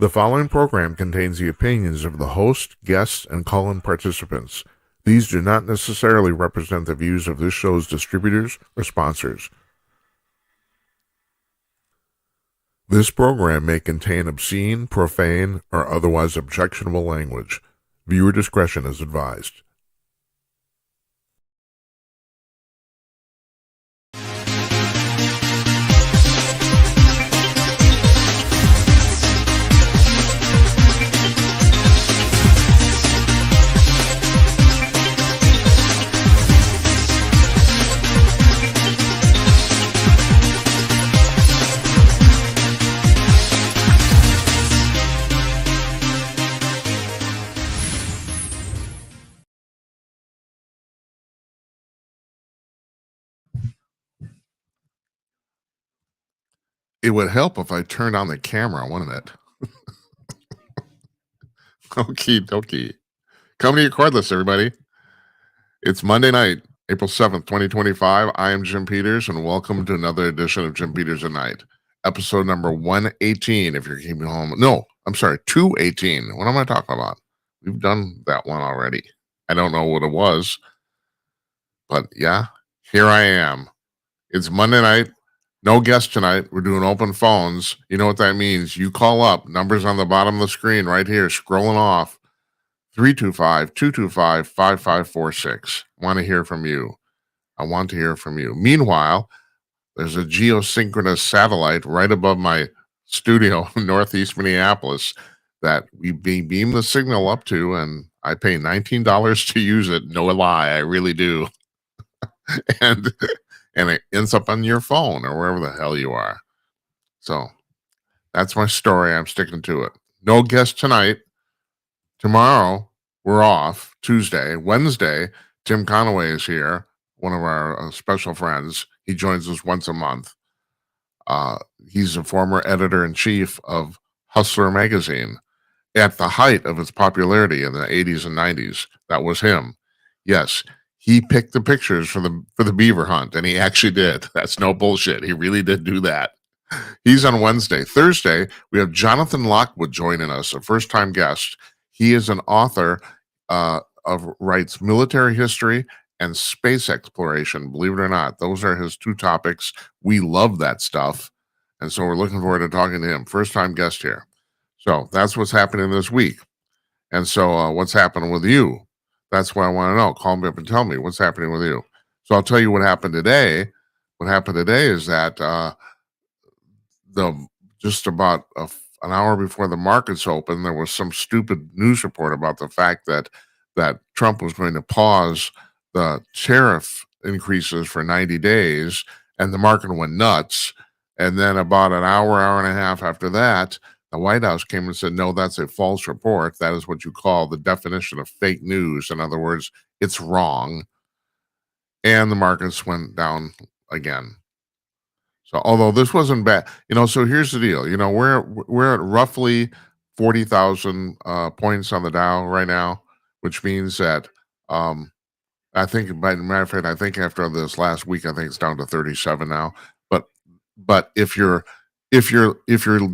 The following program contains the opinions of the host, guests, and call-in participants. These do not necessarily represent the views of this show's distributors or sponsors. This program may contain obscene, profane, or otherwise objectionable language. Viewer discretion is advised. It would help if I turned on the camera, wouldn't it? Okie dokie. Coming to your cordless, everybody. It's Monday night, April 7th, 2025. I am Jim Peters, and welcome to another edition of Jim Peters at Night. Episode number 118, if you're keeping home. No, I'm sorry, 218. What am I talking about? We've done that one already. I don't know what it was, but yeah, here I am. It's Monday night. No guest tonight. We're doing open phones. You know what that means. You call up. Numbers on the bottom of the screen right here, scrolling off. 325-225-5546. Want to hear from you. I want to hear from you. Meanwhile, there's a geosynchronous satellite right above my studio in Northeast Minneapolis that we beam the signal up to, and I pay $19 to use it. No lie, I really do. and it ends up on your phone or wherever the hell you are. So that's my story. I'm sticking to it. No guest tonight. Tomorrow, we're off. Tuesday. Wednesday, Tim Conaway is here, one of our special friends. He joins us once a month. He's a former editor-in-chief of Hustler magazine. At the height of its popularity in the 80s and 90s, that was him. Yes, he picked the pictures for the beaver hunt, and he actually did. That's no bullshit. He really did do that. He's on Wednesday. Thursday, we have Jonathan Lockwood joining us, a first-time guest. He is an author writes military history and space exploration. Believe it or not, those are his two topics. We love that stuff, and so we're looking forward to talking to him. First-time guest here. So that's what's happening this week. And so what's happening with you? That's what I want to know. Call me up and tell me what's happening with you. So I'll tell you what happened today. What happened today is that just about an hour before the markets opened, there was some stupid news report about the fact that Trump was going to pause the tariff increases for 90 days, and the market went nuts. And then about an hour and a half after that, the White House came and said, no, that's a false report. That is what you call the definition of fake news. In other words, it's wrong. And the markets went down again. So although this wasn't bad, so here's the deal. We're at roughly 40,000 points on the Dow right now, which means that I think, by matter of fact, I think after this last week, I think it's down to 37 now. But if your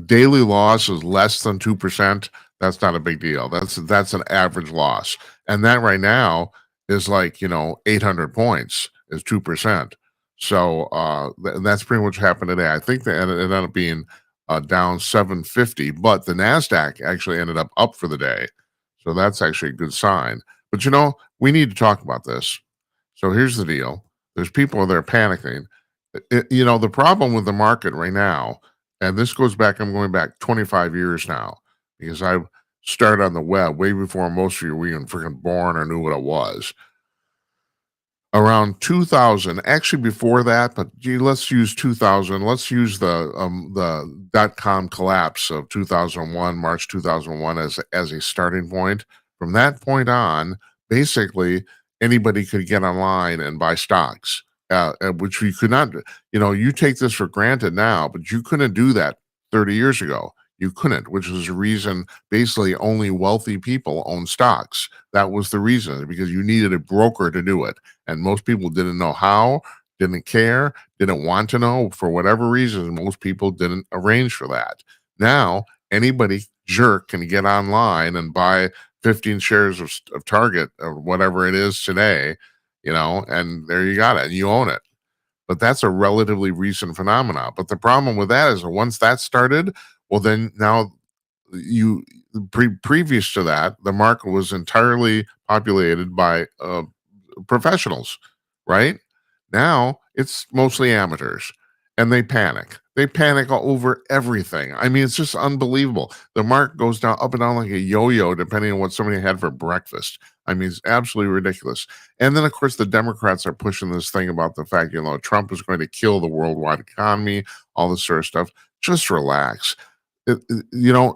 daily loss is less than 2%, that's not a big deal. That's an average loss, and that right now is like 800 points is 2%. So that's pretty much happened today. I think that it ended up being down 750, but the NASDAQ actually ended up for the day. So that's actually a good sign. But we need to talk about this. So here's the deal. There's people there panicking. The problem with the market right now, and this goes back, I'm going back 25 years now, because I started on the web way before most of you were even freaking born or knew what it was. Around 2000, actually before that, but let's use 2000. Let's use the .com collapse of 2001, March 2001 as a starting point. From that point on, basically anybody could get online and buy stocks, which we could not. You take this for granted now, but you couldn't do that 30 years ago. You couldn't, which is the reason basically only wealthy people own stocks. That was the reason, because you needed a broker to do it. And most people didn't know how, didn't care, didn't want to know for whatever reason. Most people didn't arrange for that. Now, anybody jerk can get online and buy 15 shares of Target or whatever it is today, and there you got it, and you own it. But that's a relatively recent phenomenon. But the problem with that is that once that started, well, then now you previous to that, the market was entirely populated by professionals, right? Now it's mostly amateurs and they panic. They panic over everything. I mean, it's just unbelievable. The market goes down up and down like a yo-yo depending on what somebody had for breakfast. I mean, it's absolutely ridiculous. And then of course the Democrats are pushing this thing about the fact, Trump is going to kill the worldwide economy, all this sort of stuff. Just relax.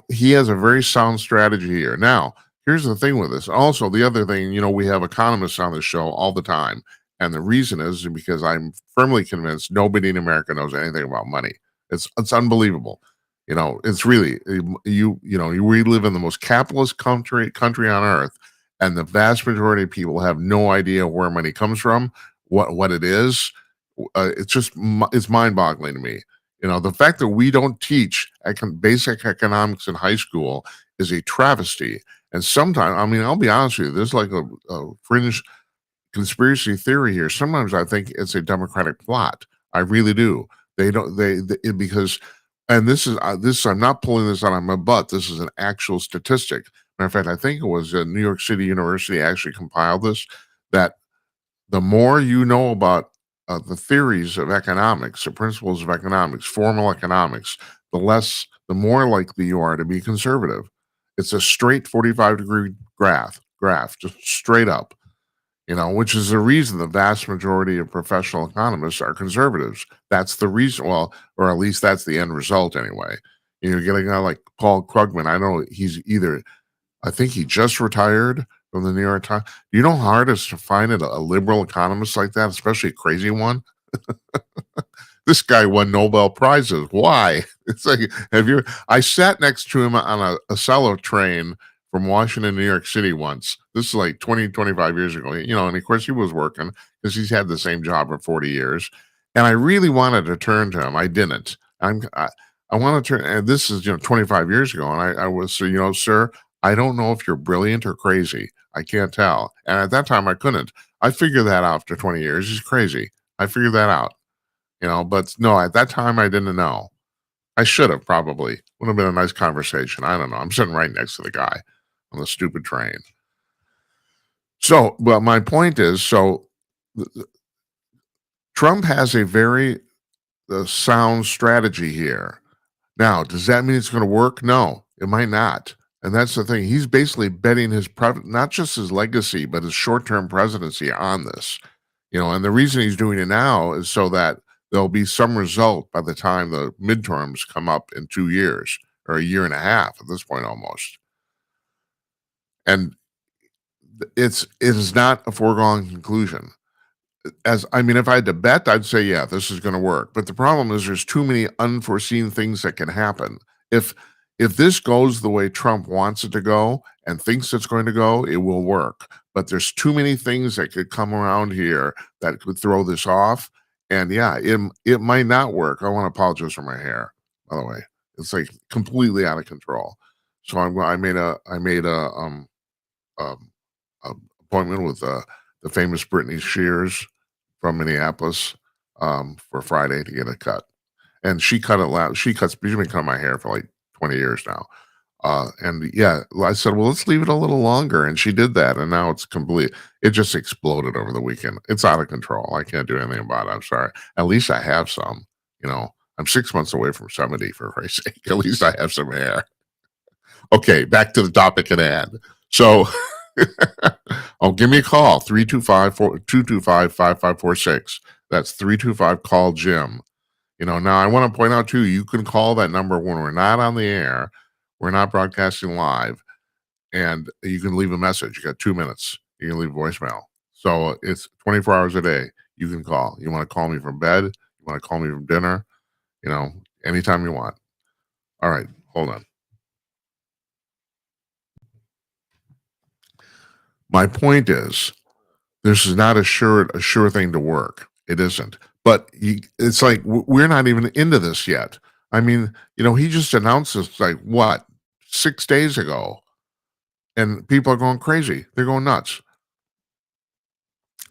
He has a very sound strategy here. Now, here's the thing with this. Also, the other thing, we have economists on the show all the time. And the reason is because I'm firmly convinced nobody in America knows anything about money. It's unbelievable. It's really we live in the most capitalist country on earth, and the vast majority of people have no idea where money comes from, what it is. It's mind-boggling to me. The fact that we don't teach basic economics in high school is a travesty. And sometimes, I mean, I'll be honest with you, there's like a fringe conspiracy theory here. Sometimes I think it's a Democratic plot. I really do. They don't. Because, and this. I'm not pulling this out of my butt. This is an actual statistic. Matter of fact, I think it was New York City University actually compiled this. That the more you know about the theories of economics, the principles of economics, formal economics, the more likely you are to be conservative. It's a straight 45-degree graph, just straight up, which is the reason the vast majority of professional economists are conservatives. That's the reason, well, or at least that's the end result anyway. You get a guy like Paul Krugman. I think he just retired from the New York Times. Do you know how hard it is to find a liberal economist like that, especially a crazy one? This guy won Nobel Prizes. Why? It's like, I sat next to him on a Acela train from Washington to New York City once. This is like 20, 25 years ago. And of course he was working because he's had the same job for 40 years. And I really wanted to turn to him. I didn't. I want to turn, and this is, 25 years ago. And I was, sir, I don't know if you're brilliant or crazy. I can't tell. And at that time, I couldn't. I figured that out after 20 years. He's crazy. I figured that out, but no, at that time, I didn't know. I should have probably. Would have been a nice conversation. I don't know. I'm sitting right next to the guy on the stupid train. So, well, my point is, Trump has a very sound strategy here. Now, does that mean it's going to work? No, it might not. And that's the thing. He's basically betting not just his legacy, but his short-term presidency on this. And the reason he's doing it now is so that there'll be some result by the time the midterms come up in 2 years or a year and a half at this point almost. And it is not a foregone conclusion. If I had to bet, I'd say, yeah, this is going to work. But the problem is there's too many unforeseen things that can happen. If this goes the way Trump wants it to go and thinks it's going to go, it will work. But there's too many things that could come around here that could throw this off. And yeah, it might not work. I want to apologize for my hair, by the way. It's like completely out of control. So I made a appointment with the famous Britney Shears from Minneapolis for Friday to get a cut. And she cut it loud. She's been cutting my hair for like 20 years now. And yeah, I said, well, let's leave it a little longer. And she did that. And now it just exploded over the weekend. It's out of control. I can't do anything about it. I'm sorry. At least I have some, I'm 6 months away from 70 for Christ's sake. At least I have some hair. Okay, back to the topic at hand. So, give me a call, 325-225-5546. That's 325-CALL-JIM. Now I want to point out too, you can call that number when we're not on the air. We're not broadcasting live. And you can leave a message. You got 2 minutes. You can leave voicemail. So it's 24 hours a day. You can call. You want to call me from bed? You want to call me from dinner? Anytime you want. All right, hold on. My point is, this is not a sure thing to work. It isn't. But it's like we're not even into this yet. I mean, he just announced this like what 6 days ago, and people are going crazy. They're going nuts.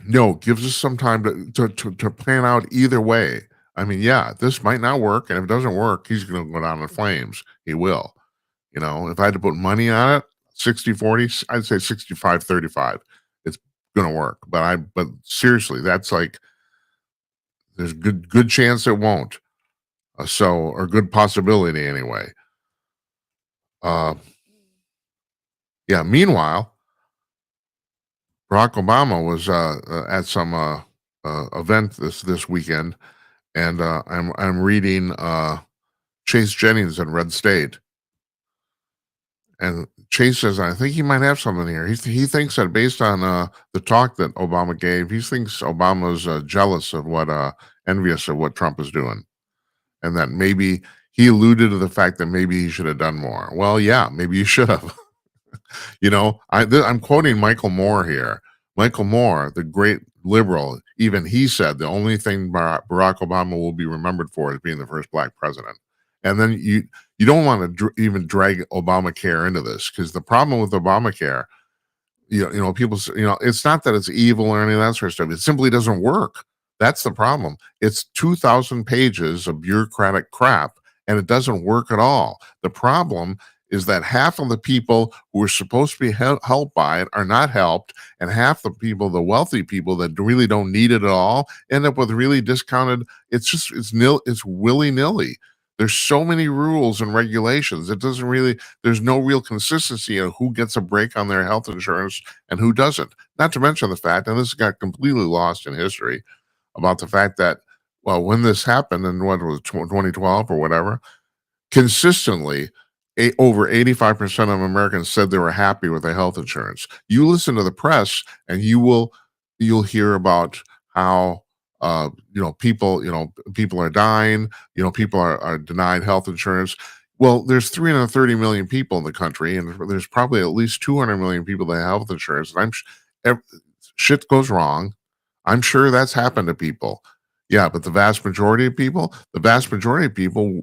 No, gives us some time to plan out either way. I mean, yeah, this might not work, and if it doesn't work, he's gonna go down in flames. He will. You know, if I had to put money on it, 60-40, I'd say 65-35. It's gonna work. But seriously, that's like there's good chance it won't. Or good possibility anyway. Uh yeah, meanwhile, Barack Obama was at some event this weekend, and I'm reading Chase Jennings in Red State, and Chase says I think he might have something here. He thinks that based on the talk that Obama gave, he thinks Obama's jealous of envious of what Trump is doing, and that maybe he alluded to the fact that maybe he should have done more. Well, yeah, maybe you should have. You know, I'm quoting Michael Moore here. Michael Moore, the great liberal, even he said the only thing Barack Obama will be remembered for is being the first black president. And then you don't want to even drag Obamacare into this, because the problem with Obamacare, people it's not that it's evil or any of that sort of stuff. It simply doesn't work. That's the problem. It's 2,000 pages of bureaucratic crap, and it doesn't work at all. The problem is that half of the people who are supposed to be helped by it are not helped, and half the people, the wealthy people that really don't need it at all, end up with really discounted. It's willy nilly. There's so many rules and regulations. There's no real consistency of who gets a break on their health insurance and who doesn't. Not to mention the fact, and this got completely lost in history, about the fact that, well, when this happened in what was 2012 or whatever, consistently, over 85% of Americans said they were happy with their health insurance. You listen to the press, and you'll hear about how people are dying. People are denied health insurance. Well, there's 330 million people in the country, and there's probably at least 200 million people that have health insurance. And shit goes wrong. I'm sure that's happened to people. Yeah, but the vast majority of people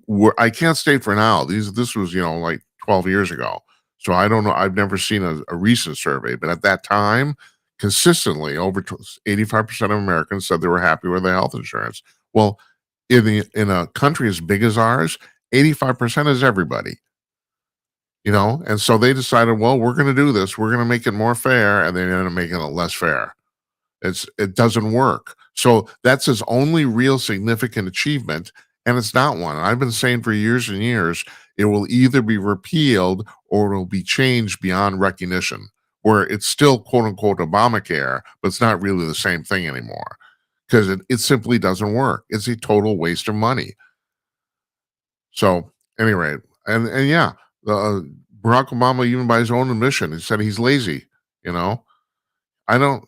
were, I can't state for now. This was, like 12 years ago. So I don't know. I've never seen a recent survey, but at that time, consistently over 85% of Americans said they were happy with their health insurance. Well, in a country as big as ours, 85% is everybody. And so they decided, well, we're going to do this. We're going to make it more fair, and they ended up making it less fair. It doesn't work. So that's his only real significant achievement, and it's not one. I've been saying for years and years, it will either be repealed or it'll be changed beyond recognition, where it's still quote unquote Obamacare, but it's not really the same thing anymore, because it simply doesn't work. It's a total waste of money. So anyway, and yeah, Barack Obama, even by his own admission, he said he's lazy. I don't.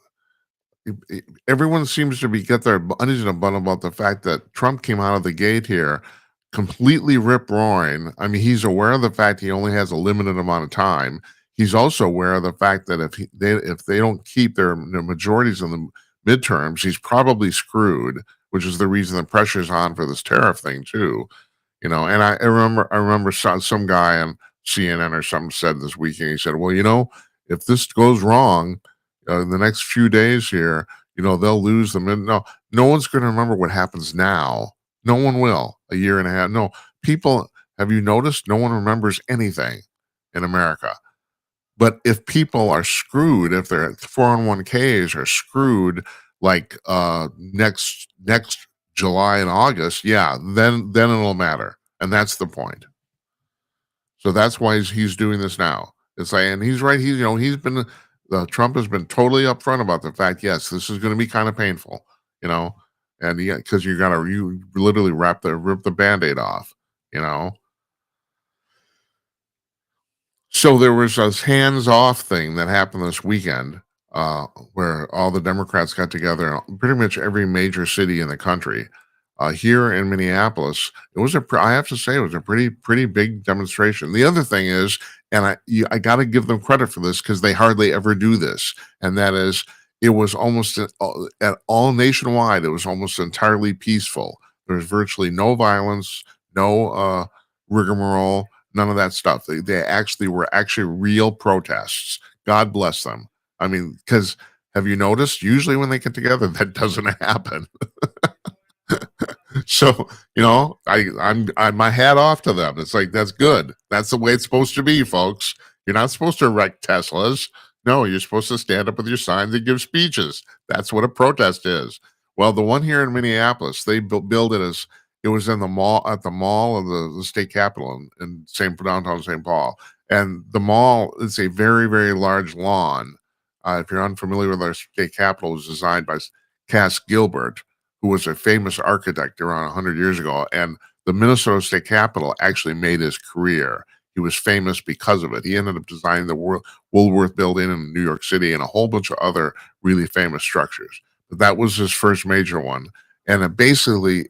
Everyone seems to get their undies in a bun about the fact that Trump came out of the gate here completely rip roaring. I mean, he's aware of the fact he only has a limited amount of time. He's also aware of the fact that if they don't keep their majorities in the midterms, he's probably screwed, which is the reason the pressure's on for this tariff thing too. And I remember some guy on CNN or something said this weekend. He said, "Well, if this goes wrong." In the next few days here, they'll lose them. And no one's going to remember what happens now. No one will. A year and a half. No, people, have you noticed? No one remembers anything in America. But if people are screwed, if their 401ks are screwed, like next July and August, yeah, then it'll matter. And that's the point. So that's why he's doing this now. It's like, and he's right. Trump has been totally upfront about the fact, yes, this is going to be kind of painful, and because you literally rip the Band-Aid off, you know. So there was this hands-off thing that happened this weekend, where all the Democrats got together in pretty much every major city in the country. Here in Minneapolis, I have to say, it was a pretty big demonstration. The other thing is, and I got to give them credit for this, because they hardly ever do this, and that is, it was almost at all nationwide. It was almost entirely peaceful. There was virtually no violence, no rigmarole. None of that stuff. They actually were actually real protests. God bless them. I mean, because have you noticed? Usually when they get together, that doesn't happen. So, I'm my hat off to them. It's like, that's good. That's the way it's supposed to be, folks. You're not supposed to wreck Teslas. No, you're supposed to stand up with your signs and give speeches. That's what a protest is. Well, the one here in Minneapolis, they built it as it was in the mall at the mall of the state capitol in downtown St. Paul. And the mall is a very, very large lawn. If you're unfamiliar with our state capitol, it was designed by Cass Gilbert, who was a famous architect around 100 years ago. And the Minnesota State Capitol actually made his career. He was famous because of it. He ended up designing the Woolworth Building in New York City and a whole bunch of other really famous structures. But that was his first major one. And basically,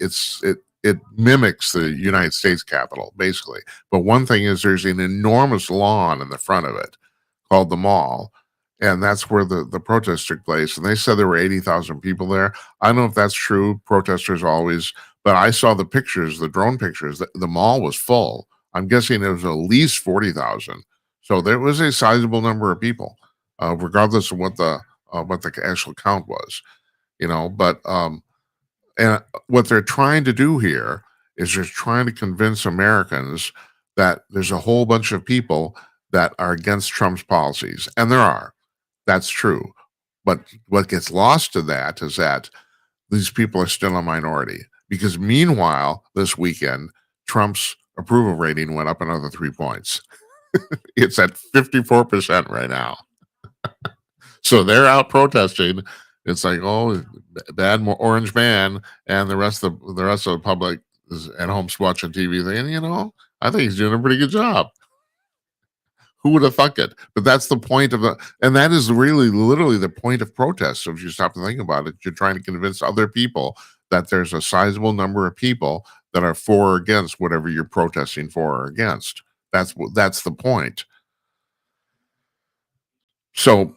it mimics the United States Capitol, basically. But one thing is there's an enormous lawn in the front of it called the Mall. And that's where the protest took place. And they said there were 80,000 people there. I don't know if that's true. Protesters always, but I saw the pictures, the drone pictures. The mall was full. I'm guessing it was at least 40,000. So there was a sizable number of people, regardless of what the actual count was. But and what they're trying to do here is they're trying to convince Americans that there's a whole bunch of people that are against Trump's policies, and there are. That's true. But what gets lost to that is that these people are still a minority because meanwhile, this weekend, Trump's approval rating went up another 3 points. It's at 54% right now. So they're out protesting. It's like, oh, bad orange man, and the rest of the public is at home watching TV thinking, I think he's doing a pretty good job. Who would have thunk it? But that's the point of and that is really literally the point of protest. So if you stop and think about it, you're trying to convince other people that there's a sizable number of people that are for or against whatever you're protesting for or against. That's the point. So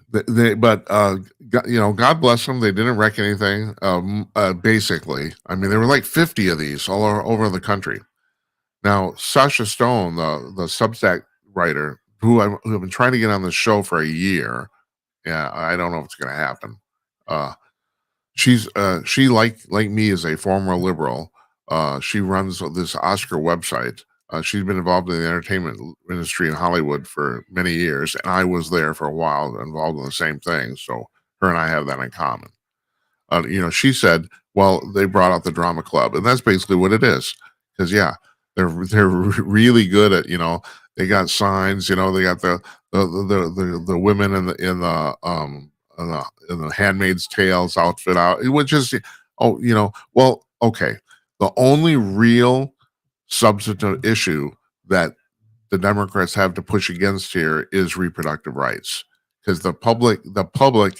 but God bless them. They didn't wreck anything. Basically, I mean, there were like 50 of these all over the country. Now, Sasha Stone, the Substack writer, who I've been trying to get on the show for a year. Yeah, I don't know if it's going to happen. She like me is a former liberal. She runs this Oscar website. She's been involved in the entertainment industry in Hollywood for many years, and I was there for a while, involved in the same thing. So her and I have that in common. She said, well, they brought out the drama club, and that's basically what it is. Because they're really good at, they got signs, they got the women in the Handmaid's Tales outfit out, which is, well, okay. The only real substantive issue that the Democrats have to push against here is reproductive rights, because the public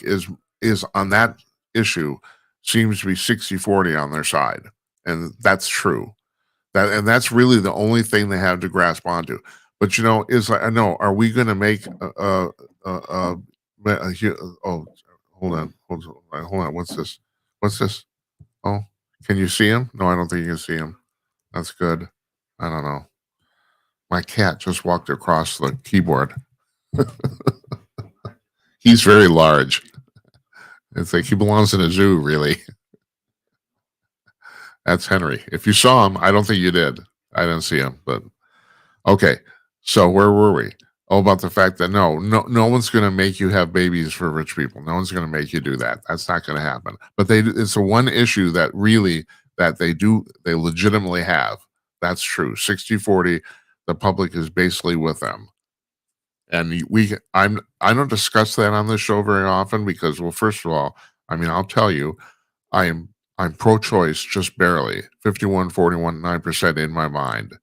is on that issue seems to be 60-40 on their side, and that's true. That's really the only thing they have to grasp onto. But is I know, are we going to make oh, hold on, what's this? Oh, can you see him? No, I don't think you can see him. That's good. I don't know. My cat just walked across the keyboard. He's very large. It's like he belongs in a zoo, really. That's Henry. If you saw him, I don't think you did. I didn't see him, but okay. So where were we? Oh, about the fact that no one's going to make you have babies for rich people. No one's going to make you do that. That's not going to happen. But it's the one issue that really that they legitimately have. That's true. 60-40, the public is basically with them. And I don't discuss that on this show very often because, well, first of all, I mean, I'll tell you, I'm pro-choice just barely, 9% in my mind,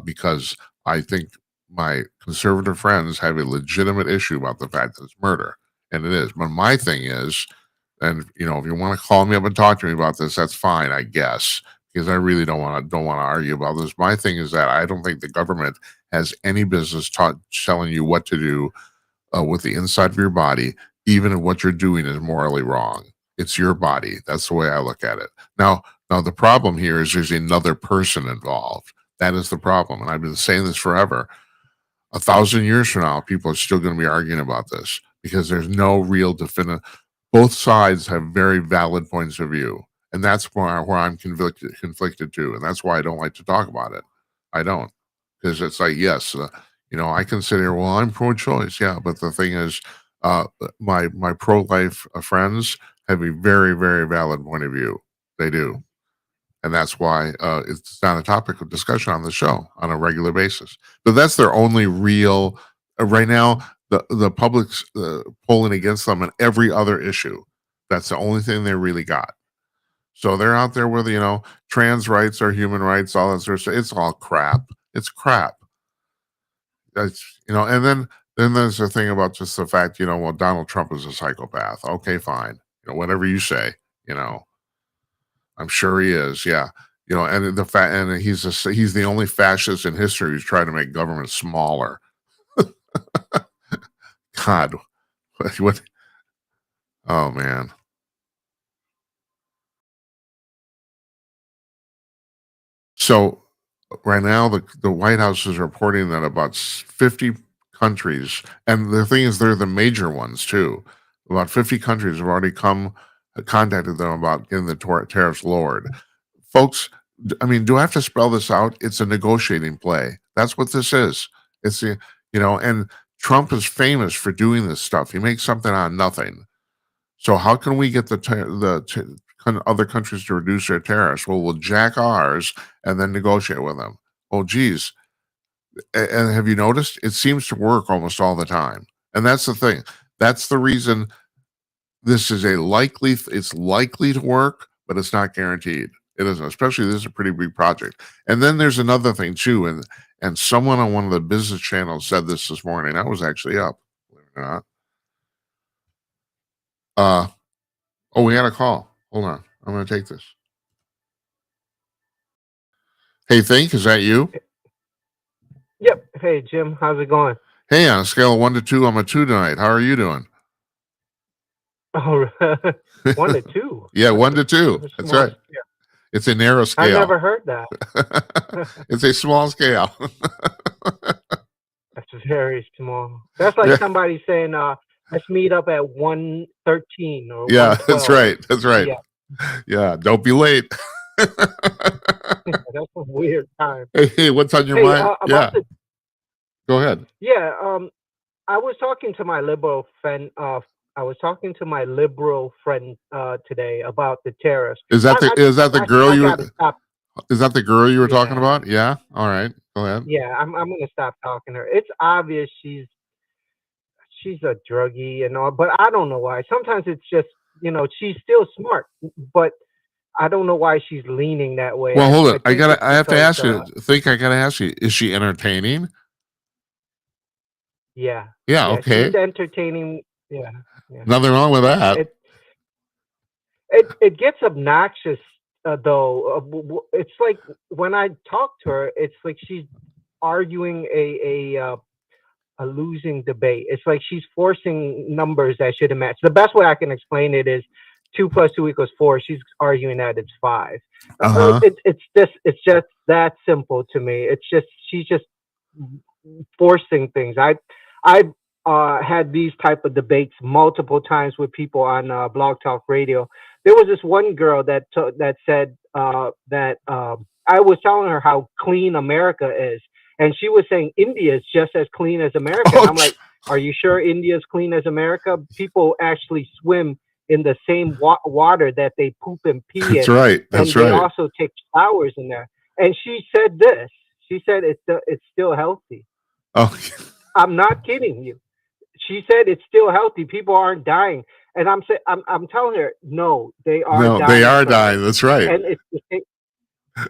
because I think my conservative friends have a legitimate issue about the fact that it's murder, and it is. But my thing is, and if you want to call me up and talk to me about this, that's fine, I guess, because I really don't want to argue about this. My thing is that I don't think the government has any business telling you what to do with the inside of your body, even if what you're doing is morally wrong. It's your body. That's the way I look at it. Now the problem here is there's another person involved. That is the problem. And I've been saying this forever. 1,000 years from now, people are still going to be arguing about this because there's no real definitive. Both sides have very valid points of view, and that's where I'm conflicted too, and that's why I don't like to talk about it. I don't, because it's like, yes, I can sit here. Well, I'm pro-choice, yeah, but the thing is, my pro-life friends have a very, very valid point of view. They do, and that's why it's not a topic of discussion on the show on a regular basis. But that's their only real right now. The public's polling against them on every other issue. That's the only thing they really got. So they're out there with trans rights or human rights, all that sort of stuff. It's all crap. It's crap. That's and then there's the thing about just the fact well, Donald Trump is a psychopath. Okay, fine. Whatever you say. I'm sure he is. Yeah. And the fact, and he's the only fascist in history who's trying to make government smaller. God, what? Oh man. So right now, the White House is reporting that about 50 countries, and the thing is, they're the major ones too. About 50 countries have already contacted them about getting the tariffs lowered. Folks, I mean, do I have to spell this out? It's a negotiating play. That's what this is. It's and Trump is famous for doing this stuff. He makes something out of nothing. So how can we get other countries to reduce their tariffs? Well, we'll jack ours and then negotiate with them. Oh, geez. And have you noticed? It seems to work almost all the time. And that's the thing. That's the reason this is it's likely to work, but it's not guaranteed. It isn't, especially this is a pretty big project. And then there's another thing too, and someone on one of the business channels said this morning. I was actually up, believe it or not. Oh, we had a call. Hold on, I'm going to take this. Hey, Think, is that you? Yep. Hey, Jim, how's it going? Hey, on a scale of 1 to 2, I'm a 2 tonight. How are you doing? Oh, 1 to 2. Yeah, 1 to 2. That's That's small right. scale. It's a narrow I scale. never heard that. It's a small scale. That's very small. That's like Yeah. somebody saying, let's meet up at 1:13 or Yeah, 1:12. that's right. That's right. Yeah, don't be late. That's a weird time. Hey, what's on your Hey, mind? Yeah, go ahead. yeah, I was talking to my liberal friend. I was talking to my liberal friend today about the tariffs. Is that the girl I you gotta stop. is that the girl you were talking Yeah, about? Yeah. All right. Go ahead. yeah. I'm gonna stop talking to her. It's obvious she's a druggie and all, but I don't know why. Sometimes it's just she's still smart, but I don't know why she's leaning that way. Well, hold I on. think it's I have to because ask you. I gotta ask you. Is she entertaining? yeah, Yeah. yeah, Okay. she's entertaining. Yeah, yeah. Nothing wrong with that. It gets obnoxious though. It's like when I talk to her, it's like she's arguing a losing debate. It's like she's forcing numbers that shouldn't match. The best way I can explain it is 2 + 2 = 4. She's arguing that it's 5. Uh-huh. It's just that simple to me. It's just she's just forcing things. I've had these type of debates multiple times with people on Blog Talk Radio. There was this one girl that said that I was telling her how clean America is, and she was saying India is just as clean as America. And I'm like, are you sure India is clean as America? People actually swim in the same water that they poop and pee in. That's right. That's and right. They also take showers in there. And she said this. She said it's still healthy. Oh, I'm not kidding you. She said it's still healthy. People aren't dying. And I'm telling her, no, they are no, dying. they are dying. That's right. And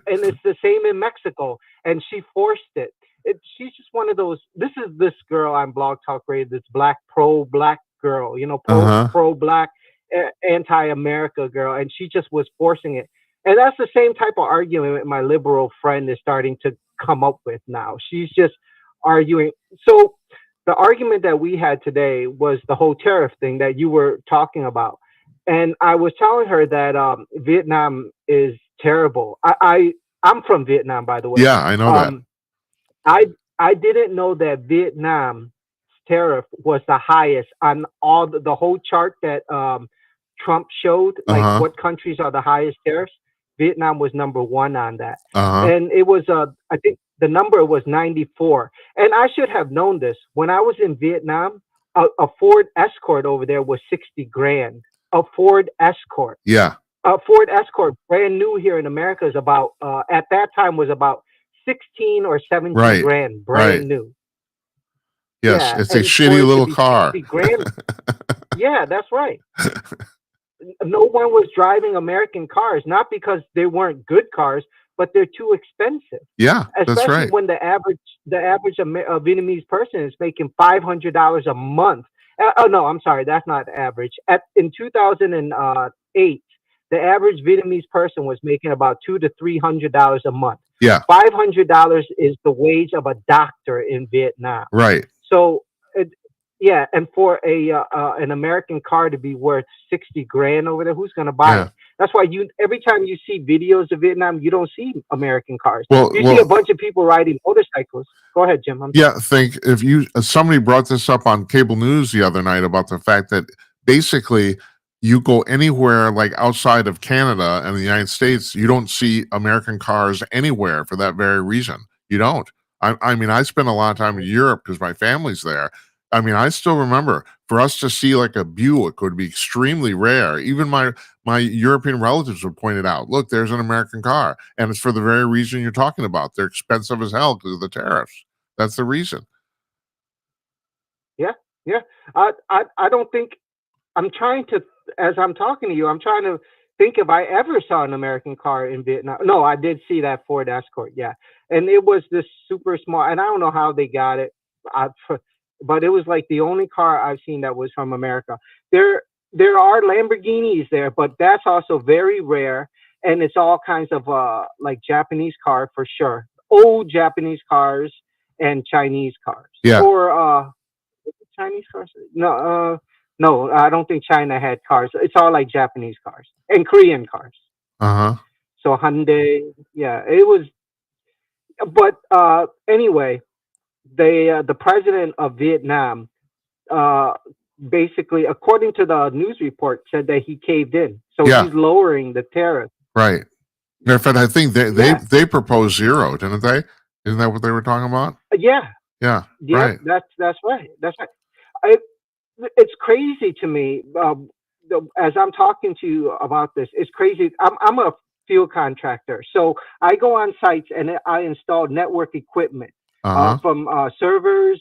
it's the same in Mexico. And she forced it. She's just one of those. This girl on Blog Talk Radio, this pro-black girl, pro-black, anti-America girl, and she just was forcing it. And that's the same type of argument my liberal friend is starting to come up with now. She's just arguing. So the argument that we had today was the whole tariff thing that you were talking about. And I was telling her that Vietnam is terrible. I'm from Vietnam, by the way. Yeah, I know that. Um, I I didn't know that Vietnam's tariff was the highest on all the whole chart that Trump showed, like Uh-huh. what countries are the highest tariffs. Vietnam was number one on that, Uh-huh. and it was I think the number was 94. And I should have known this when I was in Vietnam. A Ford Escort over there was 60 grand. A Ford Escort. Yeah. A Ford Escort, brand new here in America, is about at that time was about 16 or 17 Right. grand, Right. brand new. Yes, Yeah, it's a and for shitty it to little be car. 60 grand, yeah, that's right. No one was driving American cars, not because they weren't good cars, but they're too expensive. Yeah, that's Especially right. when the average Vietnamese person is making $500 a month. Oh no, I'm sorry, that's not average. In 2008, the average Vietnamese person was making about $200 to $300 a month. Yeah, $500 is the wage of a doctor in Vietnam. right. So, it, yeah, and for a an American car to be worth 60 grand over there, who's gonna buy Yeah. it? That's why you every time you see videos of Vietnam, you don't see American cars. Well, You see a well, bunch of people riding motorcycles. Go ahead, Jim. I'm yeah, sorry. think if you somebody brought this up on cable news the other night about the fact that basically you go anywhere like outside of Canada and the United States, you don't see American cars anywhere for that very reason. You don't. I mean, I spent a lot of time in Europe because my family's there. I mean, I still remember for us to see like a Buick would be extremely rare. Even my European relatives would point it out. Look, there's an American car, and it's for the very reason you're talking about. They're expensive as hell because of the tariffs. That's the reason. Yeah, yeah. I don't think I'm trying to, as I'm talking to you, I'm trying to think if I ever saw an American car in Vietnam. No, I did see that Ford Escort, yeah, and it was this super small, and I don't know how they got it, I, but it was like the only car I've seen that was from America. There are Lamborghinis there, but that's also very rare, and it's all kinds of like Japanese car for sure, old Japanese cars and Chinese cars, Yeah. or Chinese cars? No, no, I don't think China had cars. It's all like Japanese cars and Korean cars. Uh-huh. So Hyundai, yeah, it was. But anyway, the president of Vietnam, uh, basically, according to the news report, said that he caved in. So Yeah, he's lowering the tariff. right. Matter of fact, I think they they Yeah, they proposed zero, didn't they? Isn't that what they were talking about? yeah, Yeah, yep. right. That's right. That's right. I, it's crazy to me. As I'm talking to you about this, it's crazy. I'm a field contractor, so I go on sites and I install network equipment, Uh-huh. from servers,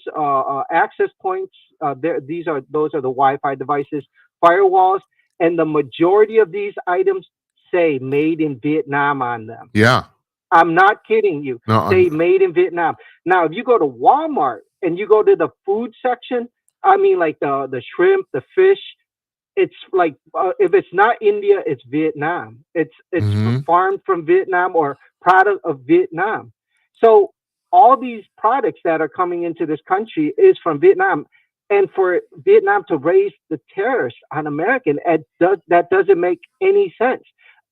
access points. Those are the Wi-Fi devices, firewalls, and the majority of these items say "Made in Vietnam" on them. Yeah. I'm not kidding you. No, Say "Made in Vietnam." Now, if you go to Walmart and you go to the food section, I mean, like the shrimp, the fish, it's like if it's not India, it's Vietnam. It's mhm. farmed from Vietnam or product of Vietnam. So all these products that are coming into this country is from Vietnam, and for Vietnam to raise the tariffs on American, that doesn't make any sense.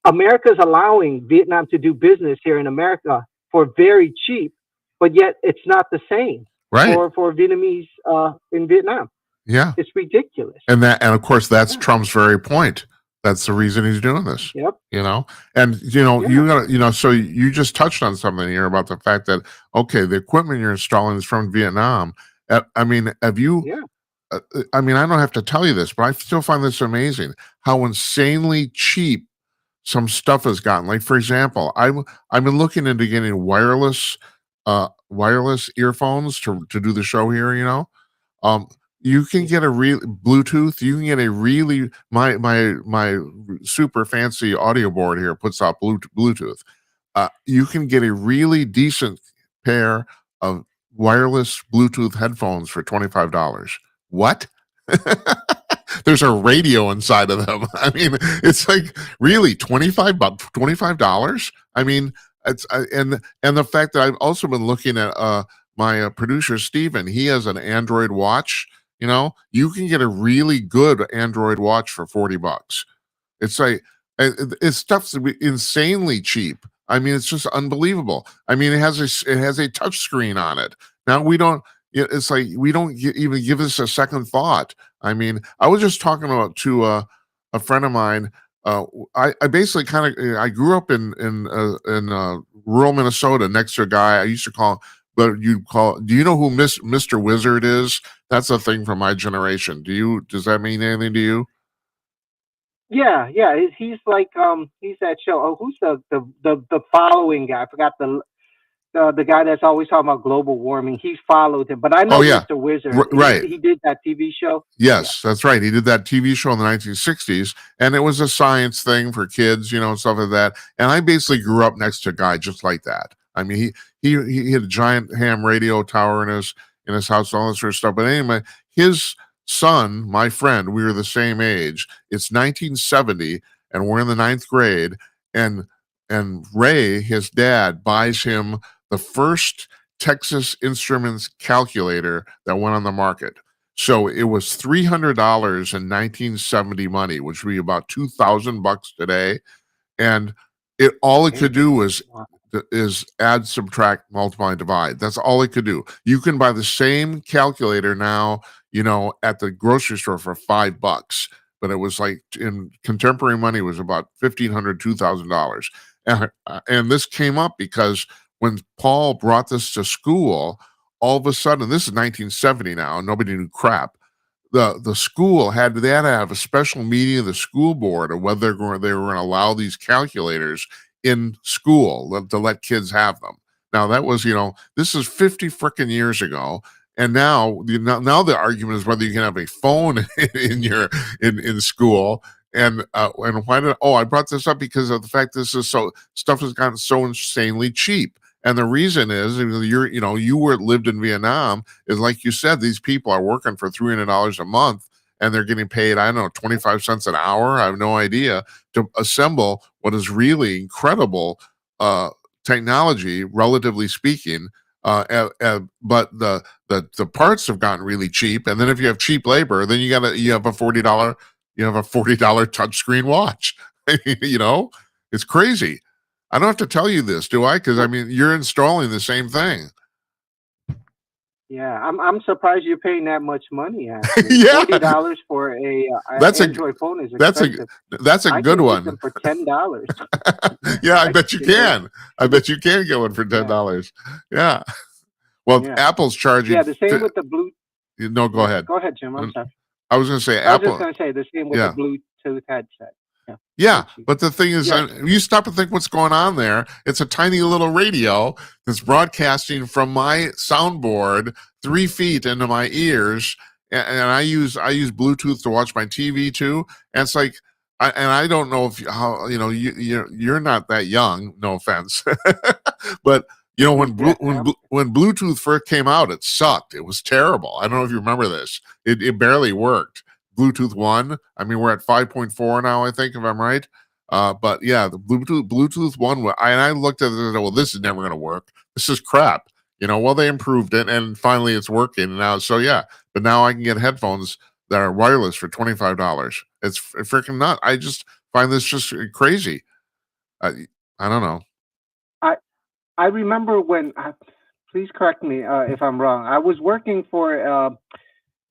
America's allowing Vietnam to do business here in America for very cheap, but yet it's not the same Right. for Vietnamese in Vietnam. Yeah. It's ridiculous. And of course that's Yeah. Trump's very point. That's the reason he's doing this. Yep. You know? And Yeah. you got to, so you just touched on something here about the fact that okay, the equipment you're installing is from Vietnam. I mean, have you Yeah. I mean, I don't have to tell you this, but I still find this amazing how insanely cheap some stuff has gotten. Like for example, I've been looking into getting wireless earphones to do the show here, um, you can get a real Bluetooth. You can get a really my super fancy audio board here puts out Bluetooth. You can get a really decent pair of wireless Bluetooth headphones for $25. What? There's a radio inside of them. I mean, it's like really 25 bucks, $25. I mean, and the fact that I've also been looking at my producer Steven, he has an Android watch. You can get a really good Android watch for $40. It's like it's stuff's insanely cheap I mean, it's just unbelievable. I mean, it has a touch screen on it. Now we don't. It's like we don't even give this a second thought. I mean, I was just talking to a friend of mine. I basically kind of I grew up in rural Minnesota next to a guy I used to call. But you call? Do you know who Mr. Wizard is? That's a thing from my generation. Does that mean anything to you? Yeah, yeah. He's like he's that show. Oh, who's the following guy? I forgot the guy that's always talking about global warming. He's followed him, but I Oh know yeah, Mr. Wizard. He right. he did that TV show. Yeah. Yes, that's right. He did that TV show in the 1960s, and it was a science thing for kids, stuff like that. And I basically grew up next to a guy just like that. I mean, he had a giant ham radio tower in his house, all this sort of stuff. But anyway, his son, my friend, we were the same age. It's 1970, and we're in the ninth grade, and Ray, his dad, buys him the first Texas Instruments calculator that went on the market. So it was $300 in 1970 money, which would be about $2,000 today. And all it could Damn. do Wow. is add, subtract, multiply, and divide. That's all it could do. You can buy the same calculator now, at the grocery store for $5. But it was like in contemporary money, it was about $1,500, $2,000. And this came up because when Paul brought this to school, all of a sudden, this is 1970 now, and nobody knew crap. The school they had to have a special meeting of the school board of whether they were going to allow these calculators in school to let kids have them. Now that was, this is 50 freaking years ago. And now the argument is whether you can have a phone in school. And why did I brought this up because of the fact this is stuff has gotten so insanely cheap. And the reason is lived in Vietnam is like you said, these people are working for $300 a month and they're getting paid, I don't know, 25 cents an hour. I have no idea to assemble what is really incredible technology, relatively speaking. But the parts have gotten really cheap. And then if you have cheap labor, then you have a $40 touchscreen watch. It's crazy. I don't have to tell you this, do I? Because I mean, you're installing the same thing. Yeah, I'm surprised you're paying that much money. Actually, Yeah, $40 for a that's a Android phone is that's a expensive. that's a I good can get one. them for $10. Yeah, I I bet you can get. can. I bet you can get one for ten Yeah, dollars. Yeah. Well, yeah, Apple's charging. yeah. The same with the blue. No, go Yeah, ahead. go ahead, Jim. I'm sorry. I was going to say I was just Apple. gonna say the same with the Yeah. Bluetooth headset. Yeah, Yeah, very cheap. but the thing is, Yeah, you stop and think what's going on there. It's a tiny little radio that's broadcasting from my soundboard 3 feet into my ears, and I use Bluetooth to watch my TV too. And it's like, I don't know if how you're not that young. No offense, but yeah. when Bluetooth first came out, it sucked. It was terrible. I don't know if you remember this. It barely worked. Bluetooth 1. I mean, we're at 5.4 now, I think, if I'm right. But yeah, the Bluetooth 1, I looked at it and said, well, this is never going to work. This is crap. Well, they improved it and finally it's working now. So yeah, but now I can get headphones that are wireless for $25. It's freaking nut. I just find this just crazy. I don't know. I I remember when. Please correct me if I'm wrong. I was working for.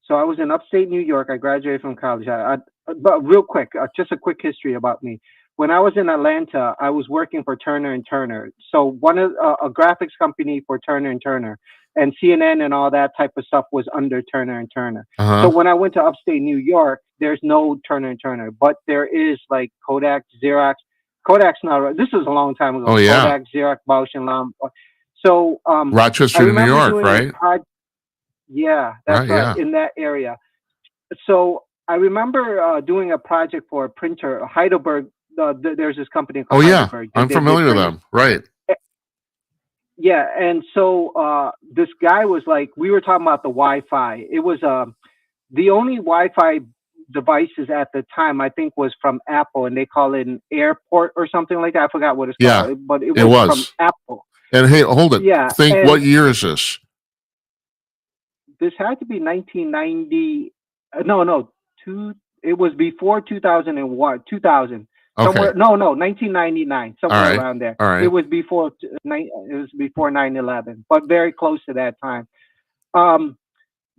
So I was in upstate New York. I graduated from college. But real quick, just a quick history about me. When I was in Atlanta, I was working for Turner and Turner. So one of a graphics company for Turner and Turner, and CNN and all that type of stuff was under Turner and Turner. So Uh-huh. when I went to upstate New York, there's no Turner and Turner, but there is like Kodak, Xerox. Kodak's not. This was a long time Oh ago. yeah. Kodak, Xerox, Bausch and Lomb. So I Rochester, New remember York, doing a right? project. Yeah, that's Right, right, yeah. in that area. So I remember doing a project for a printer, Heidelberg. There's this company Oh called yeah. Heidelberg. I'm They familiar with printers. them. Right. Yeah, and so this guy was like, we were talking about the Wi-Fi. It was the only Wi-Fi devices at the time, I think, was from Apple, and they call it an airport or something like that. I forgot what it's Yeah, called, but it it was from was. Apple. And hey, hold it. Yeah, Think and what year is this? this had to be 1990. No, no, two. It was before 2001. 2000. Okay. Somewhere, no, 1999, All somewhere right. around there. All It right. was before it was before 9/11, but very close to that time. Um,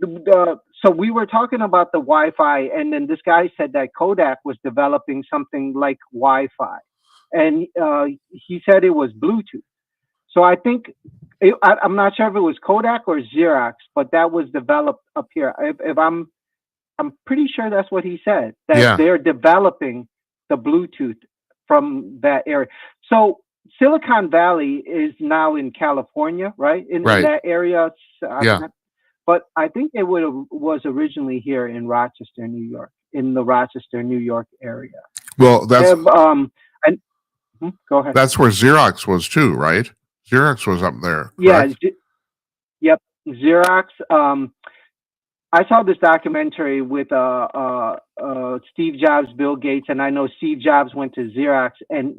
so we were talking about the Wi-Fi, and then this guy said that Kodak was developing something like Wi-Fi, and he said it was Bluetooth. So I think I'm not sure if it was Kodak or Xerox, but that was developed up here. If I'm pretty sure that's what he said, that Yeah. they're developing the Bluetooth from that area. So Silicon Valley is now in California, right? In Right. that area, Yeah. but I think it was originally here in Rochester, New York, in the Rochester, New York area. Well, And, and go ahead. that's where Xerox was too, right? Xerox was up there, Yeah, correct? yep, Xerox. I saw this documentary with Steve Jobs, Bill Gates, and I know Steve Jobs went to Xerox, and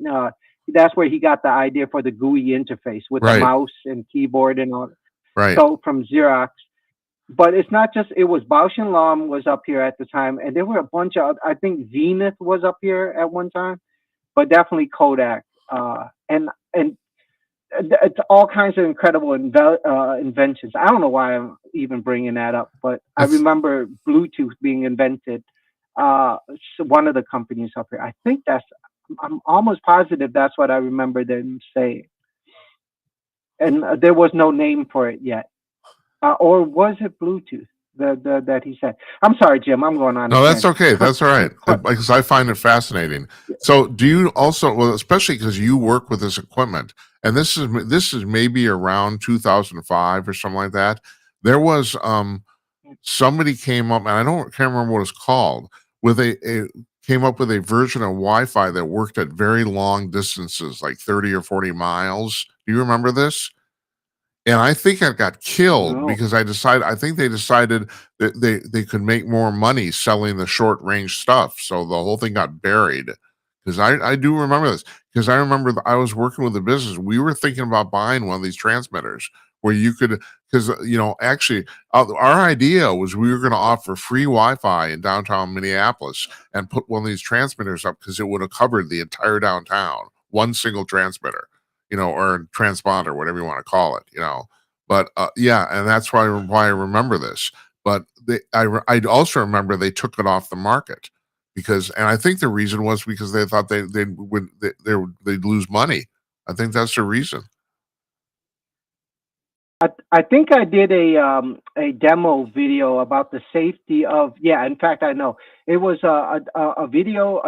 that's where he got the idea for the GUI interface with the Right. mouse and keyboard and all. Right. So from Xerox, but it's not just. It was Bausch and Lomb was up here at the time, and there were a bunch of. I think Zenith was up here at one time, but definitely Kodak. And it's all kinds of incredible inventions. I don't know why I'm even bringing that up, but I That's remember Bluetooth being invented. One of the companies up here. I think that's. I'm almost positive that's what I remember them saying. And there was no name for it yet, or was it Bluetooth? That he said. I'm sorry, Jim. I'm going on a No, that's tangent. okay. That's all right. Because I find it fascinating. So, do you also, well, especially because you work with this equipment, and this is maybe around 2005 or something like that. There was somebody came up, and can't remember what it's called, with a came up with a version of Wi-Fi that worked at very long distances, like 30 or 40 miles. Do you remember this? And I think I got killed No. because I think they decided that they could make more money selling the short range stuff, so the whole thing got buried. Because I do remember this, because I remember I was working with a business, we were thinking about buying one of these transmitters where you could, because, actually, our idea was we were gonna offer free Wi-Fi in downtown Minneapolis and put one of these transmitters up because it would have covered the entire downtown, one single transmitter, or transponder, whatever you want to call it. But yeah, and that's why I remember this. But I also remember they took it off the market and I think the reason was because they thought they'd lose money. I think that's the reason. I think I did a demo video about the safety of, yeah, in fact I know it was a video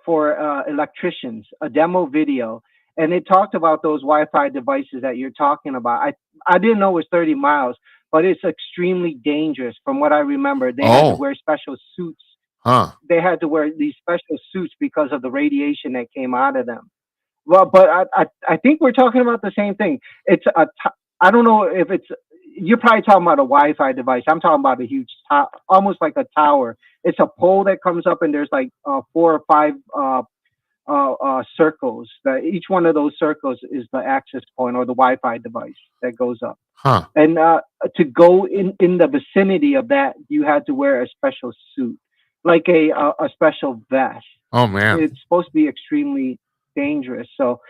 for electricians, a demo video, and it talked about those Wi-Fi devices that you're talking about. I didn't know it was 30 miles, but it's extremely dangerous. From what I remember, they had to Oh, wear special suits. huh. They had to wear these special suits because of the radiation that came out of them. Well, but I think we're talking about the same thing. It's I don't know if it's, you're probably talking about a Wi-Fi device. I'm talking about a huge almost like a tower. It's a pole that comes up, and there's like 4 or 5 circles. That each one of those circles is the access point or the Wi-Fi device that goes up. Huh. And to go in the vicinity of that, you had to wear a special suit, like a special vest. Oh man. It's supposed to be extremely dangerous. So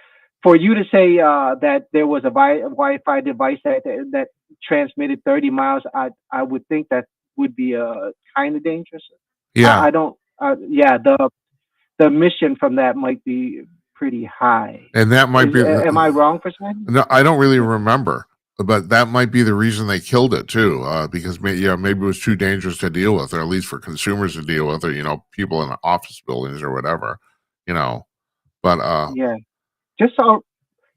for you to say that there was a Wi-Fi device that transmitted 30 miles, I would think that would be kind of dangerous. Yeah. I don't. Yeah, the mission from that might be pretty high. And that might be Am I wrong for saying? no, I don't really Yeah. remember, but that might be the reason they killed it too, because maybe it was too dangerous to deal with, or at least for consumers to deal with, or people in office buildings or whatever, you know. But Yeah. Just our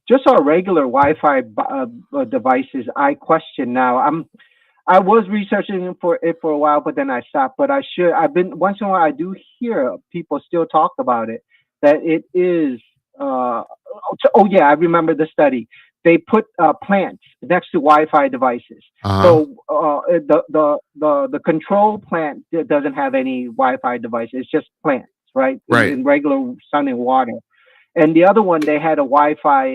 just our regular Wi-Fi devices. I question now. I was researching for it for a while, but then I stopped. But I should. I've been once in a while. I do hear people still talk about it. That it is. Oh yeah, I remember the study. They put plants next to Wi-Fi devices. uh-huh, So the control plant doesn't have any Wi-Fi device. It's just plants, right? right, In regular sun and water. And the other one, they had a Wi-Fi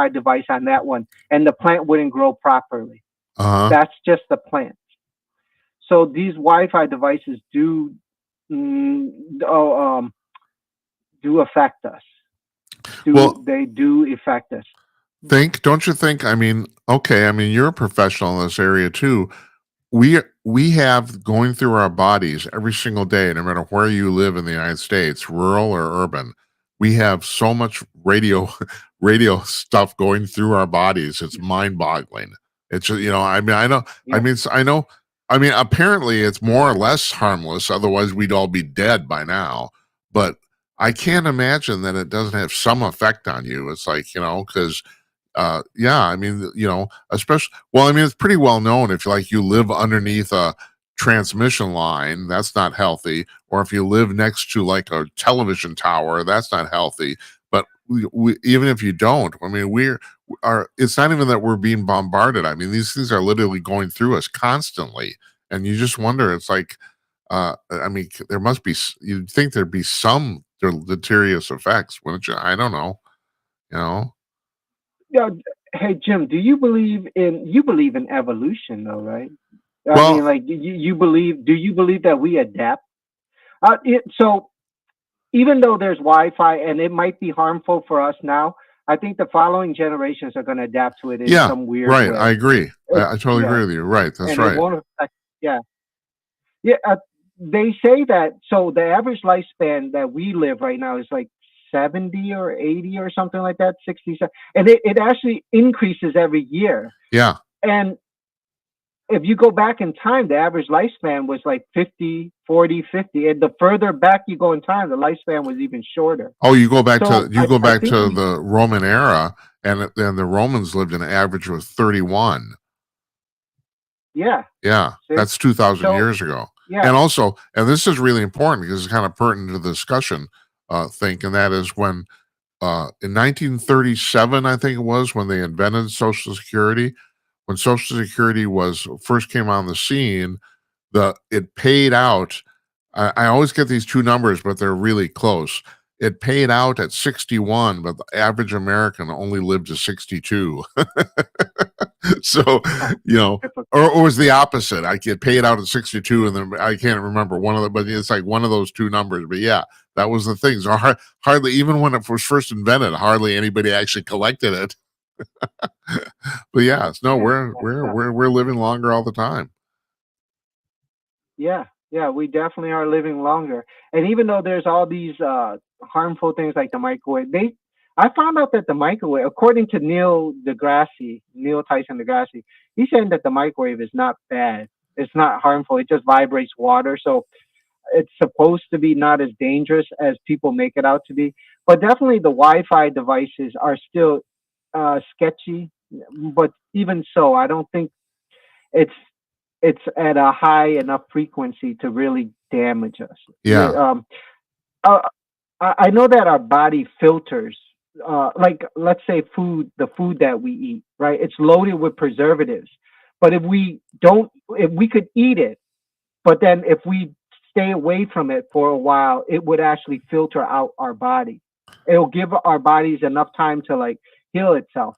device on that one, and the plant wouldn't grow properly. uh-huh, That's just the plant. So these Wi-Fi devices do. Oh, do affect us. Well, They do affect us? don't you think? I mean, okay, I mean, you're a professional in this area too. We have going through our bodies every single day, no matter where you live in the United States, rural or urban. We have so much radio stuff going through our bodies. It's mind-boggling. It's I mean, I know. I Yeah. mean, I know. I mean, apparently, it's more or less harmless. Otherwise, we'd all be dead by now. But I can't imagine that it doesn't have some effect on you. It's like because yeah, I mean, especially, well, I mean, it's pretty well known if you live underneath a transmission line, that's not healthy, or if you live next to like a television tower, that's not healthy. But even if you don't, I mean, it's not even that we're being bombarded. I mean, these things are literally going through us constantly, and you just wonder. It's like, I mean, there must be. You'd think there'd be some deleterious effects, wouldn't you? I don't know. You know. Yeah. Hey, Jim, you believe in evolution though, right? I mean, Well, like, do you believe that we adapt? So even though there's Wi-Fi and it might be harmful for us now, I think the following generations are going to adapt to it in yeah, some weird right. I way. agree. It, I totally yeah, agree with you. Right. That's and it right. won't affect. Yeah, yeah. They say that, so the average lifespan that we live right now is like 70 or 80 or something like that, 60, and it actually increases every year. Yeah. And if you go back in time, the average lifespan was like 50, 40, 50. And the further back you go in time, the lifespan was even shorter. Oh, you So go I back think to we, the Roman era, and the Romans lived an average of 31. yeah, Yeah, see? that's 2,000 So, years ago. yeah, And also, and this is really important because it's kind of pertinent to the discussion, think, and that is when in 1937, I think it was when they invented Social Security. When Social Security was first came on the scene, it paid out. I always get these two numbers, but they're really close. It paid out at 61, but the average American only lived to 62. So, oh, you know, typical. or was the opposite. I get paid out at 62, and then I can't remember one of them, but it's like one of those two numbers. But yeah, that was the thing. So hardly, even when it was first invented, hardly anybody actually collected it. But yeah, no, Yeah, we're living longer all the time. yeah, yeah, we definitely are living longer. And even though there's all these harmful things like the microwave, I found out that the microwave, according to Neil Tyson deGrasse, he's saying that the microwave is not bad. It's not harmful. It just vibrates water. So it's supposed to be not as dangerous as people make it out to be. But definitely the Wi-Fi devices are still sketchy. But even so, I don't think it's it's at a high enough frequency to really damage us. Yeah, Yeah, uh, I know that our body filters, like let's say the food that we eat, right? It's loaded with preservatives. But if we could eat it, but then if we stay away from it for a while, it would actually filter out our body. It'll give our bodies enough time to like heal itself.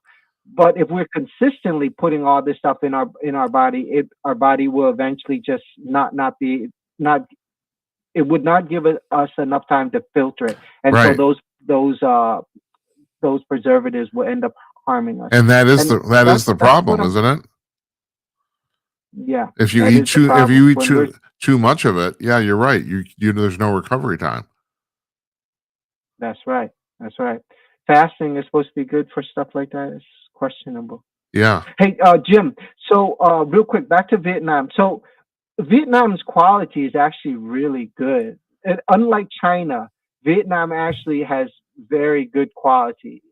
But if we're consistently putting all this stuff in our body, our body will eventually just not be not it would not give us enough time to filter it, and so right. those preservatives will end up harming us. And And that is the that's what problem, I'm. isn't it? Yeah, that is the If problem you eat when we're. too much of it, yeah, you're right. There's no recovery time. That's right. That's right. Fasting is supposed to be good for stuff like that. It's questionable. Yeah. Hey, Jim. So, real quick, back to Vietnam. So, Vietnam's quality is actually really good. And unlike China, Vietnam actually has very good quality.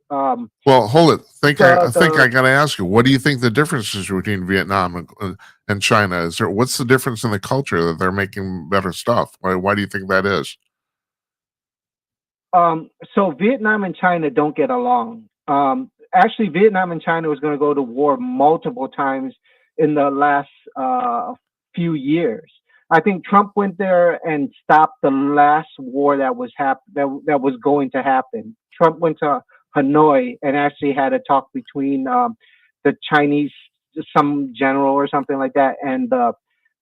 Well, hold it. I think The I got to ask you, what do you think the difference is between Vietnam and China? What's the difference in the culture that they're making better stuff? Why do you think that is? so Vietnam and China don't get along. Actually, Vietnam and China was going to go to war multiple times in the last few years. I think Trump went there and stopped the last war that was going to happen. Trump went to Hanoi and actually had a talk between the Chinese, some general or something like that, and the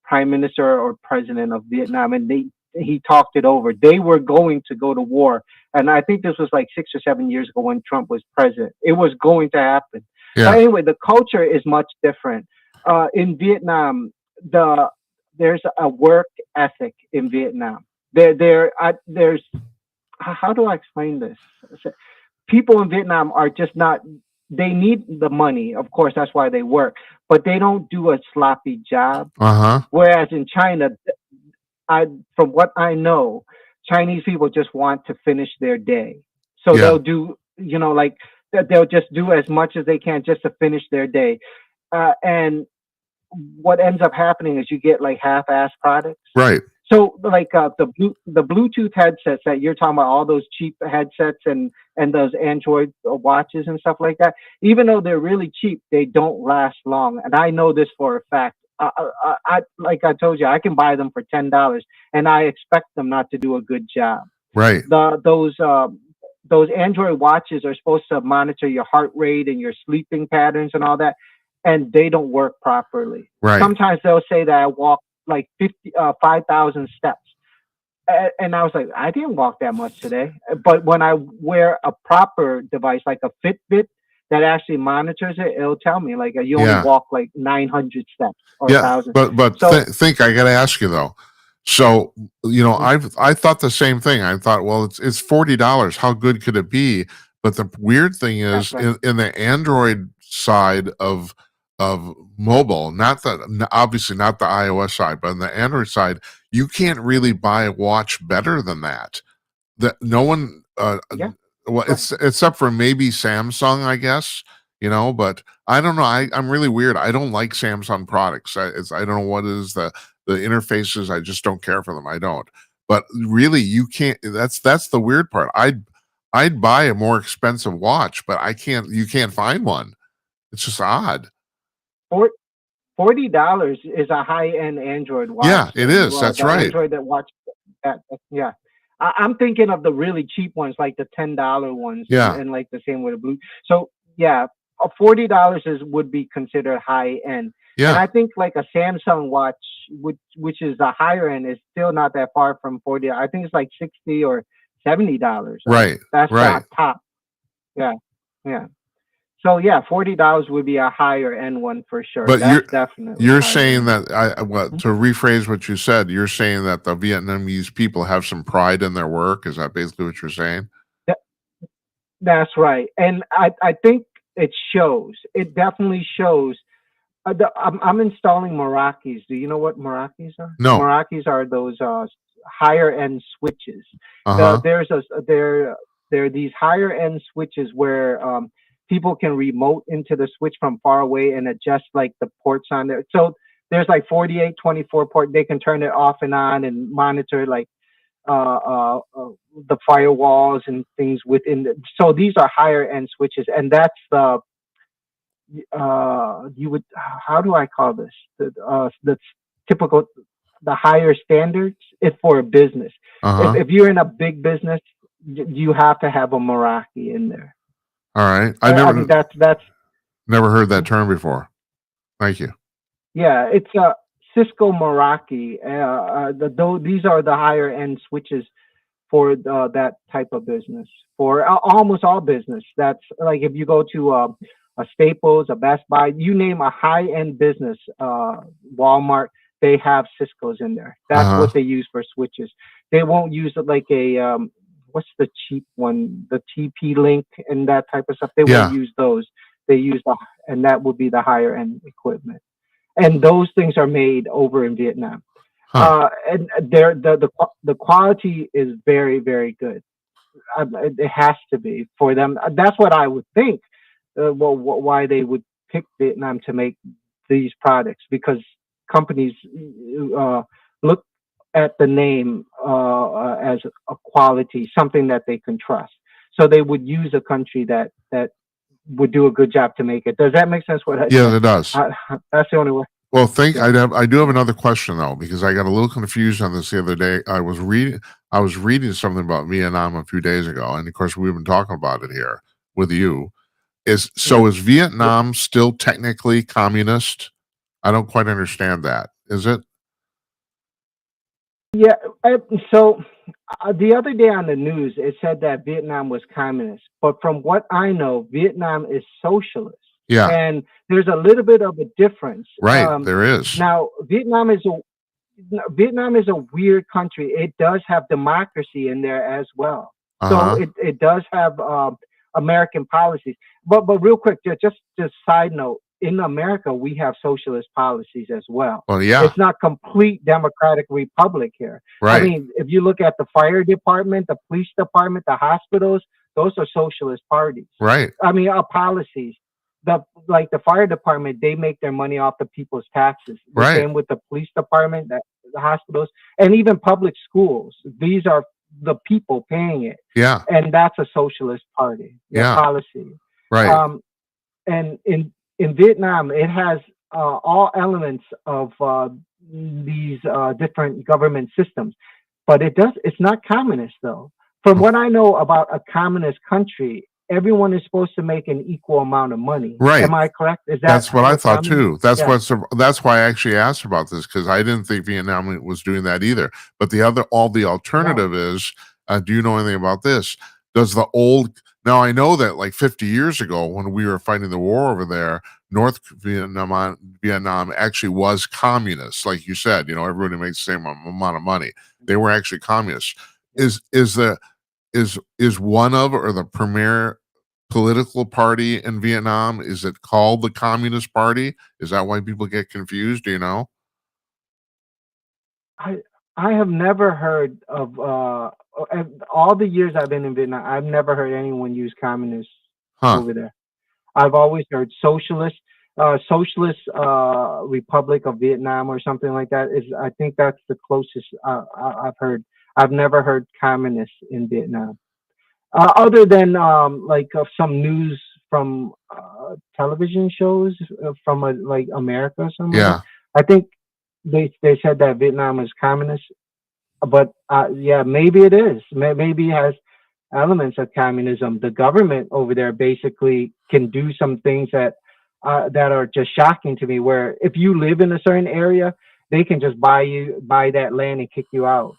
prime minister or president of Vietnam, and he talked it over. They were going to go to war, and I think this was like 6 or 7 years ago when Trump was president. It was going to happen. But Yeah. anyway, the culture is much different. In Vietnam, there's a work ethic in Vietnam. There's how do I explain this? People in Vietnam are just not. They need the money, of course. That's why they work, but they don't do a sloppy job. Uh-huh. Whereas in China, I from what I know, Chinese people just want to finish their day, so Yeah. they'll do like they'll just do as much as they can just to finish their day, and what ends up happening is you get like half-ass products. Right. So like the Bluetooth headsets that you're talking about, all those cheap headsets and those Android watches and stuff like that. Even though they're really cheap, they don't last long, and I know this for a fact. Like I told you, I can buy them for $10, and I expect them not to do a good job. Right. The those Android watches are supposed to monitor your heart rate and your sleeping patterns and all that, and they don't work properly. Right. Sometimes they'll say that I walk like 5,000 steps. And I was like, I didn't walk that much today. But when I wear a proper device like a Fitbit that actually monitors it, it'll tell me like you only Yeah. walk like 900 steps or Yeah. 1,000. But So think I got to ask you though. So, mm, I thought the same thing. I thought, well, it's $40. How good could it be? But the weird thing that's is right. in the Android side of mobile, obviously not the iOS side, but on the Android side, you can't really buy a watch better than that. That no one Yeah, well, right. it's except for maybe Samsung, I guess, but I don't know. I'm really weird. I don't like Samsung products. I don't know what it is the interfaces. I just don't care for them. I don't. But really, you can't. That's the weird part. I'd buy a more expensive watch, but I can't. You can't find one. It's just odd. For $40 is a high-end Android watch. Yeah, it is. That's The right. Android that watch yeah. I'm thinking of the really cheap ones, like the $10 ones, Yeah, and like the same with the blue. So yeah, $40 would be considered high end, and yeah. I think like a Samsung watch, which is a higher end, is still not that far from 40. I think it's like $60 or $70. Right, That's the right. top. Yeah, yeah. So yeah, $40 would be a higher end one for sure. But That's definitely you're higher saying end. that to rephrase what you said, you're saying that the Vietnamese people have some pride in their work. Is that basically what you're saying? Th- That's right, and I think it shows. It definitely shows. I'm installing Meraki's. Do you know what Meraki's are? No. Meraki's are those higher end switches. Uh The huh. there's a there are these higher end switches where people can remote into the switch from far away and adjust like the ports on there. So there's like 48, 24 port. They can turn it off and on and monitor like uh, uh, uh, the firewalls and things within. So these are higher end switches, and that's the you would how do I call this the typical the higher standards if for a business. Uh If huh. you're in a big business, you have to have a Meraki in there. All right. I I mean that's never heard that term before. Thank you. yeah, it's a Cisco Meraki. These are the higher end switches for that type of business. For almost all business, that's like if you go to a Staples, a Best Buy, you name a high end business, Walmart, they have Cisco's in there. Uh That's huh. what they use for switches. They won't use it like a what's the cheap one, the TP Link and that type of stuff. They won't Yeah. use those. They use and that would be the higher end equipment. And those things are made over in Vietnam. Huh. And the quality is very very good. It has to be for them. That's what I would think. Well, why they would pick Vietnam to make these products because companies look at the name as a quality, something that they can trust. So they would use a country that would do a good job to make it. Does that make sense? What I Yeah, said? it does. Uh, that's the only way. Well, Yeah, I do have yeah, another question though, because I got a little confused on this the other day. I was reading something about Vietnam a few days ago, and of course we've been talking about it here with you. yeah. Is Vietnam still technically communist? I don't quite understand that. Is it? Yeah. So the other day on the news, it said that Vietnam was communist, but from what I know, Vietnam is socialist, Yeah, and there's a little bit of a difference. right. There is. Now, Vietnam is a weird country. It does have democracy in there as well. So Uh-huh. it does have American policies. But real quick, just side note, in America we have socialist policies as well. Well, yeah, It's not complete democratic republic here. I right, mean, if you look at the fire department, the police department, the hospitals, those are socialist parties. right, I mean, policies. The fire department, they make their money off the people's taxes. The right. same with the police department, the hospitals, and even public schools. These are the people paying it, Yeah, and that's a socialist party. Yeah, yeah, policy. right, Um, and in Vietnam, it has all elements of these different government systems, but it's not communist though. From what I know about a communist country, everyone is supposed to make an equal amount of money. right. Am I correct? Is that That's what I what thought communist? too. That's Yeah, that's why I actually asked about this because I didn't think Vietnam was doing that either. But the right. alternative is, do you know anything about this? Does the old now I know that like 50 years ago when we were fighting the war over there, Vietnam actually was communist, like you said. You know, everybody makes the same amount of money. They were actually communists. Is the is one of or the premier political party in Vietnam? Is it called the Communist Party? Is that why people get confused? Do you know? I I have never heard of all the years I've been in Vietnam. I've never heard anyone use communist Huh. over there. I've always heard socialist Republic of Vietnam or something like that. Is I think that's the closest I've heard. I've never heard communist in Vietnam, other than like some news from television shows from like America or something like that. Yeah. I think they said that Vietnam is communist, but yeah, maybe it is. Maybe it has elements of communism. The government over there basically can do some things that are just shocking to me. Where if you live in a certain area, they can just buy that land and kick you out.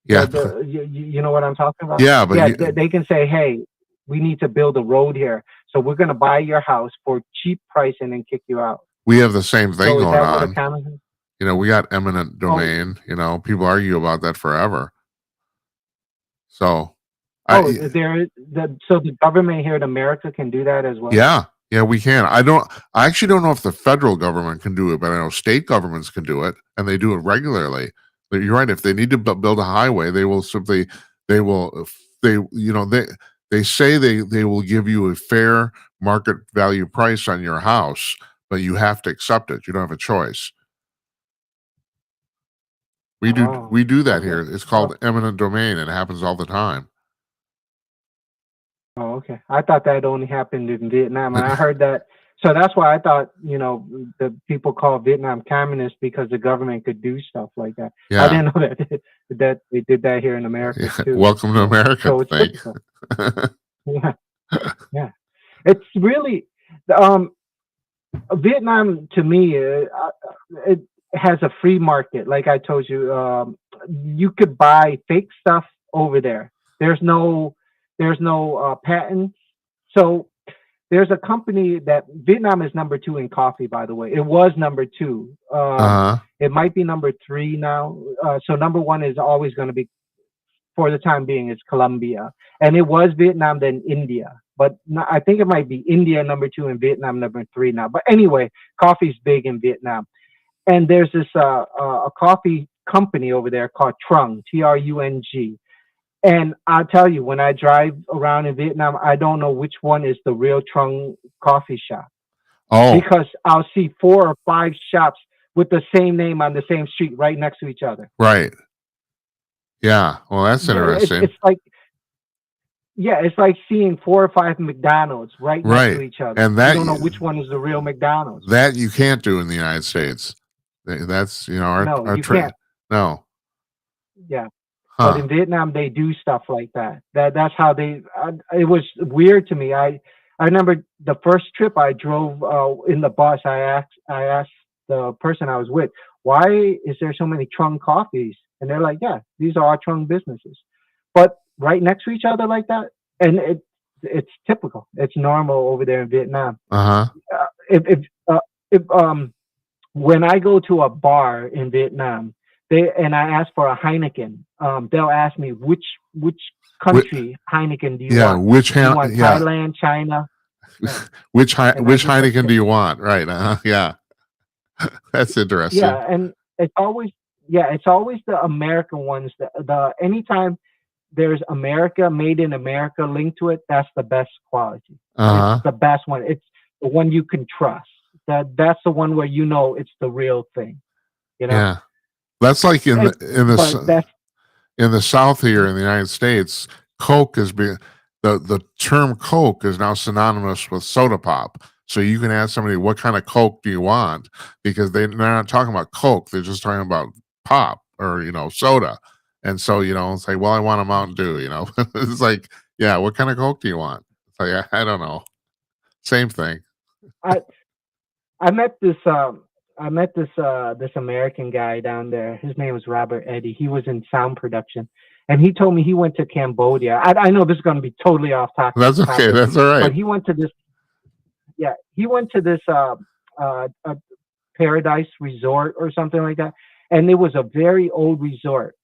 Yeah. You know what I'm talking about? Yeah, but Yeah, you, they can say, hey, we need to build a road here, so we're gonna buy your house for cheap price and then kick you out. we have the same thing So is going that what a on. communism? You know, we got eminent Oh, domain, people argue about that forever. So, oh, I so the government here in America can do that as well. yeah, yeah, we can. I actually don't know if the federal government can do it, but I know state governments can do it, and they do it regularly. But you're right. If they need to build a highway, they will simply, they will, if they, they say they will give you a fair market value price on your house, but you have to accept it. You don't have a choice. Oh, We do that here. okay. It's Oh, called eminent domain. It happens all the time. oh, okay. I thought that only happened in Vietnam, and I heard that. So that's why I thought, the people call Vietnam communist because the government could do stuff like that. I Yeah, didn't know that they did that here in America yeah. too. Welcome to America. So it's Thank. typical. Yeah, yeah. It's really um Vietnam to me. It has a free market, like I told you. You could buy fake stuff over there. There's no patents. So there's a company that Vietnam is number two in coffee, by the way. It was number two. Uh-huh. It might be number three now. So number one is always going to be, for the time being, is Colombia, and it was Vietnam, then India. But I think it might be India number two and Vietnam number three now. But anyway, coffee's big in Vietnam, and there's this a coffee company over there called Trung, Trung. And I'll tell you, when I drive around in Vietnam, I don't know which one is the real Trung coffee shop, Oh, because I'll see four or five shops with the same name on the same street right next to each other. right. Yeah. Well, that's Yeah, interesting. it's like, yeah, it's like seeing four or five McDonald's right next to Right. each other. And You don't know which one is the real McDonald's. that you can't do in the United States. That's, No, our you can't. no. Yeah. But Huh. in Vietnam, they do stuff like that. That's how they. It was weird to me. I remember the first trip I drove in the bus. I asked the person I was with, why is there so many Trung coffees? And they're like, yeah, these are our Trung businesses. But right next to each other like that, and it's typical. It's normal over there in Vietnam. Uh-huh. Uh, if if uh, if when I go to a bar in Vietnam, they and I ask for a Heineken, they'll ask me which Wh- country Heineken do you yeah, want? which Do you hand want yeah, Thailand, China? Yeah, and I which just like Heineken do to, you want? Right. Uh-huh. Yeah. That's interesting. yeah, and it's always it's always the American ones. The anytime there's America, made in America linked to it, that's the best quality. It's Uh-huh. the best one. It's the one you can trust. That's the one where you know it's the real thing. You know, Yeah. That's like it, but that's in the South here in the United States, Coke is being the term Coke is now synonymous with soda pop. So you can ask somebody, what kind of Coke do you want? Because they're not talking about Coke, they're just talking about pop or soda. And so, say, well, I want a Mountain Dew. It's like, yeah, what kind of Coke do you want? It's like, I don't know. Same thing. I I met this this American guy down there. His name was Robert Eddy. He was in sound production, and he told me he went to Cambodia. I know this is going to be totally off That's okay. topic, That's all but right. he went to this a paradise resort or something like that, and it was a very old resort.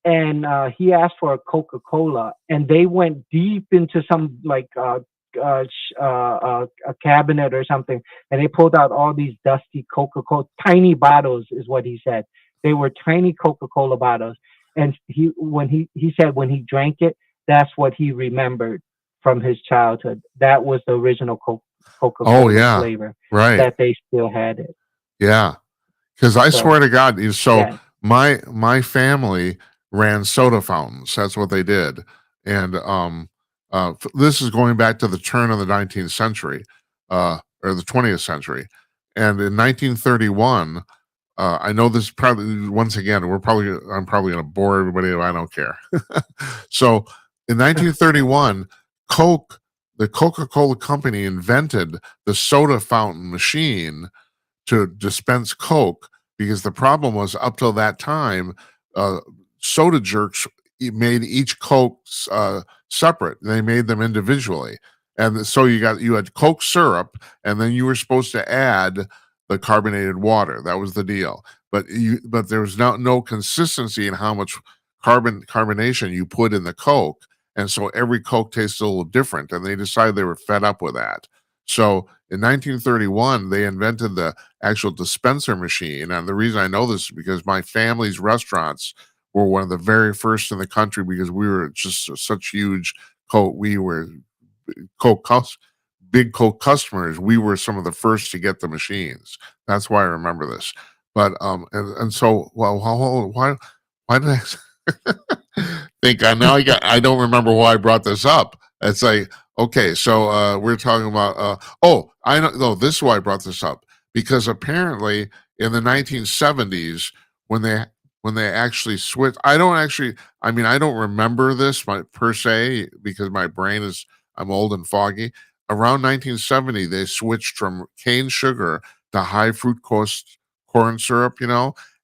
And he asked for a Coca Cola, and they went deep into some like a cabinet or something, and they pulled out all these dusty Coca Cola, tiny bottles, is what he said. They were tiny Coca Cola bottles, and he said when he drank it, that's what he remembered from his childhood. That was the original Coca Oh, Cola yeah. flavor Right. that they still had it. Yeah. Because I So swear to God, so yeah, my family ran soda fountains. That's what they did, and this is going back to the turn of the 19th century, or the 20th century, and in 1931. I know this probably once again I'm probably going to bore everybody. I don't care. So in 1931, Coke, the Coca-Cola company, invented the soda fountain machine to dispense Coke, because the problem was up till that time, uh, soda jerks made each Coke separate. They made them individually, and so you had Coke syrup, and then you were supposed to add the carbonated water. That was the deal. But there was no consistency in how much carbonation you put in the Coke, and so every Coke tasted a little different. And they decided they were fed up with that. So in 1931, they invented the actual dispenser machine. And the reason I know this is because my family's restaurants were one of the very first in the country, because we were just such huge Coke. We were Coke cus- big Coke customers. We were some of the first to get the machines. That's why I remember this. But and so why did I think I now I don't remember why I brought this up. It's like, okay, so we're talking about oh, I know, no, this is why I brought this up, because apparently in the 1970s, when they actually switched, I mean, I don't remember this per se, because my brain is, I'm old and foggy. Around 1970, they switched from cane sugar to high fructose corn syrup,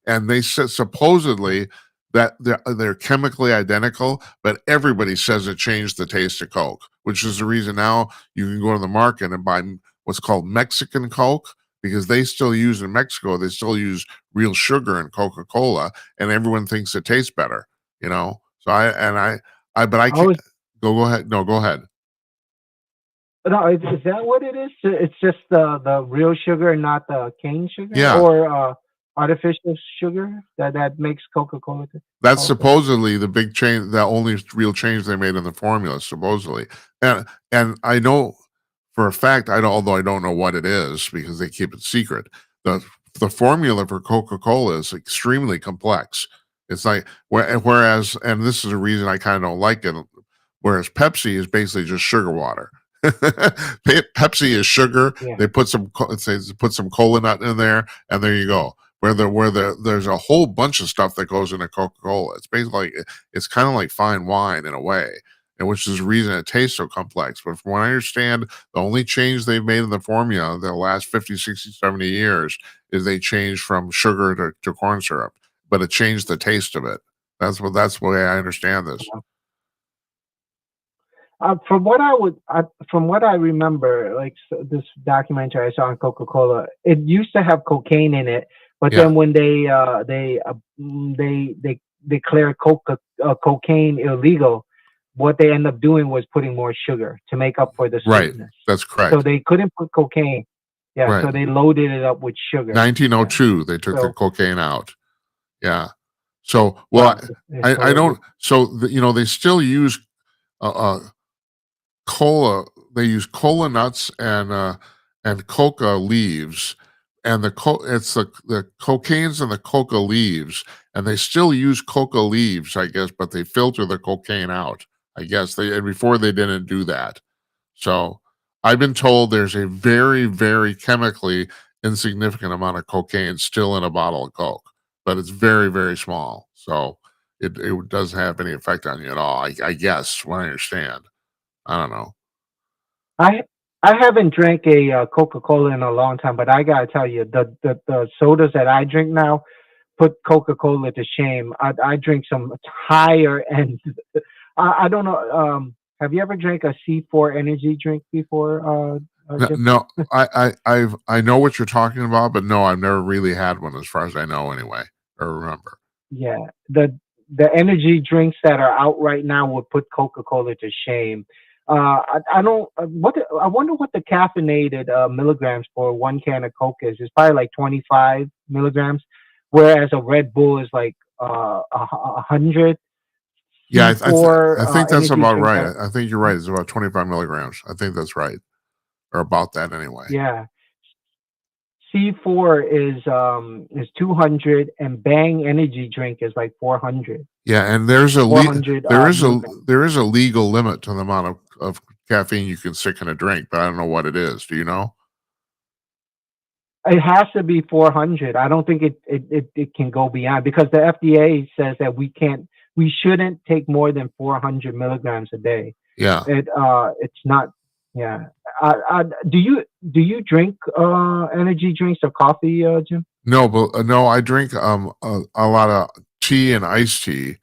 and they said supposedly that they're chemically identical, but everybody says it changed the taste of Coke, which is the reason now you can go to the market and buy what's called Mexican Coke, because they still use in Mexico, they still use real sugar in Coca-Cola, and everyone thinks it tastes better. So but I I can't was go ahead. No, go ahead. no, is that what it is? It's just the real sugar, not the cane sugar Yeah, or artificial sugar that makes Coca Cola. that's Okay. supposedly the big change, the only real change they made in the formula, supposedly. And I know for a fact, although I don't know what it is because they keep it secret. The the formula for Coca-Cola is extremely complex. It's like whereas, and this is a reason I kind of don't like it. Whereas Pepsi is basically just sugar water. Pepsi is sugar. Yeah. They put some cola nut in there, and there you go. There's a whole bunch of stuff that goes into Coca Cola. It's basically, it's kind of like fine wine in a way. and which is the reason it tastes so complex. But from what I understand, the only change they've made in the formula the last 50, 60, 70 years is they changed from sugar to corn syrup, but it changed the taste of it. That's the way I understand this. From what I remember, like this documentary I saw on Coca-Cola, it used to have cocaine in it, but Yeah, then when they declared cocaine illegal, what they end up doing was putting more sugar to make up for the right. sweetness. That's So correct. they couldn't put cocaine. Yeah, Right. so they loaded it up with sugar. Yeah. 1902, they took the So cocaine out. Yeah. So, well, wow, it's I horrible. don't. So they still use uh, uh, cola. They use cola nuts and coca leaves, and it's the cocaine's and the coca leaves, and they still use coca leaves, I guess, but they filter the cocaine out. I guess and before they didn't do that. So I've been told there's a very, very chemically insignificant amount of cocaine still in a bottle of Coke, but it's very, very small. So it doesn't have any effect on you at all. I guess what I understand. I don't know. I I haven't drank a Coca-Cola in a long time, but I gotta tell you, the sodas that I drink now put Coca-Cola to shame. I drink some higher end. I don't know. Have you ever drank a C4 energy drink before, No, Jim? no, I know what you're talking about, but no, I've never really had one as far as I know anyway, or remember. Yeah, the energy drinks that are out right now would put Coca-Cola to shame. I don't. I wonder what the caffeinated milligrams for one can of Coke is. It's probably like 25 milligrams, whereas a Red Bull is like 100. Yeah, C4 I think that's energy about drink right. that I think you're right. It's about 25 milligrams. I think that's right, or about that anyway. yeah. C4 is 200 and Bang energy drink is like 400. Yeah, and there's 400 milligrams. there is a legal limit to the amount of caffeine you can stick in a drink, but I don't know what it is. Do you know? It has to be 400. I don't think it can go beyond because the FDA says that we shouldn't take more than 400 milligrams a day. Yeah. It's not, yeah. Do you drink energy drinks or coffee, Jim? No, but no, I drink a lot of tea and iced tea.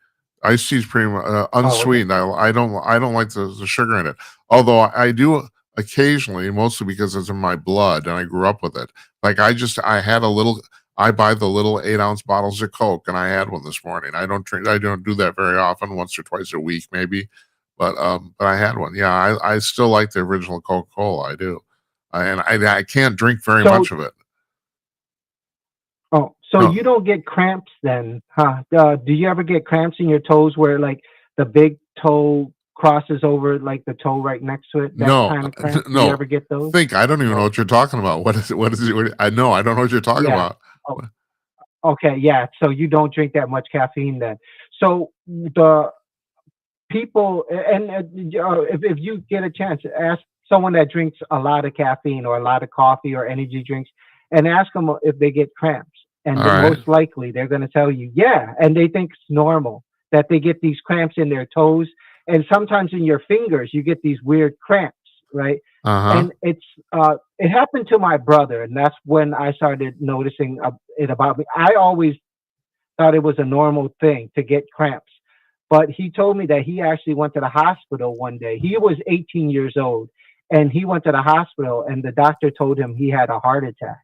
Iced tea is pretty much Oh, okay. unsweetened. I don't like the sugar in it. Although I do occasionally, mostly because it's in my blood and I grew up with it. Like I had a little. I buy the little 8 ounce bottles of Coke, and I had one this morning. I don't drink. I don't do that very often, once or twice a week maybe. But I had one. Yeah, I still like the original Coca Cola. I do, and I can't drink very So much of it. so No, you don't get cramps then, huh? Do you ever get cramps in your toes where like the big toe crosses over like the toe right next to it? That no, kind of cramp. Do you no. ever get those? Think I don't even know Oh, what you're talking about. What is it? What is it? I know I don't know what you're talking yeah. about. Oh, okay, yeah. So you don't drink that much caffeine then. So the people, and if you get a chance, ask someone that drinks a lot of caffeine or a lot of coffee or energy drinks, and ask them if they get cramps. And All then right. most likely they're going to tell you, yeah, and they think it's normal that they get these cramps in their toes, and sometimes in your fingers you get these weird cramps, right? Uh huh. And it happened to my brother, and that's when I started noticing it about me. I always thought it was a normal thing to get cramps. But he told me that he actually went to the hospital one day. He was 18 years old and he went to the hospital and the doctor told him he had a heart attack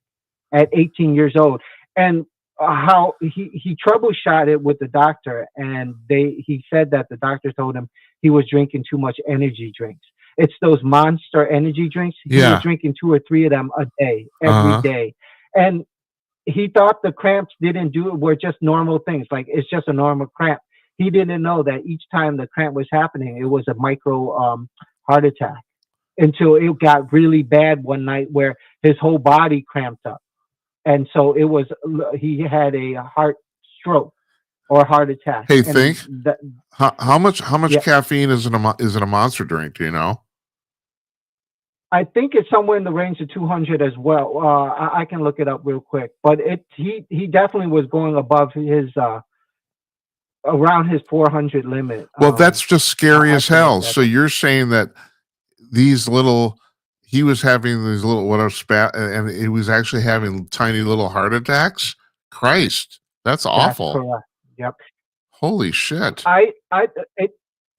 at 18 years old. And how he troubleshot it with the doctor and he said that the doctor told him he was drinking too much energy drinks. It's those monster energy drinks. He was Yeah. drinking 2 or 3 of them a day, every Uh huh. day. And he thought the cramps didn't do it were just normal things, like it's just a normal cramp. He didn't know that each time the cramp was happening, it was a micro heart attack until it got really bad one night where his whole body cramped up, and so it was he had a heart stroke or heart attack, Hey, and think how much yeah, caffeine is in is in a monster drink? Do you know? I think it's somewhere in the range of 200 as well. I can look it up real quick, but he definitely was going above around his 400 limit. Well, that's just scary I as think hell. that's So you're saying that these little he was having these little whatever spat and he was actually having tiny little heart attacks? Christ, that's that's awful. correct. Yep. Holy shit. It,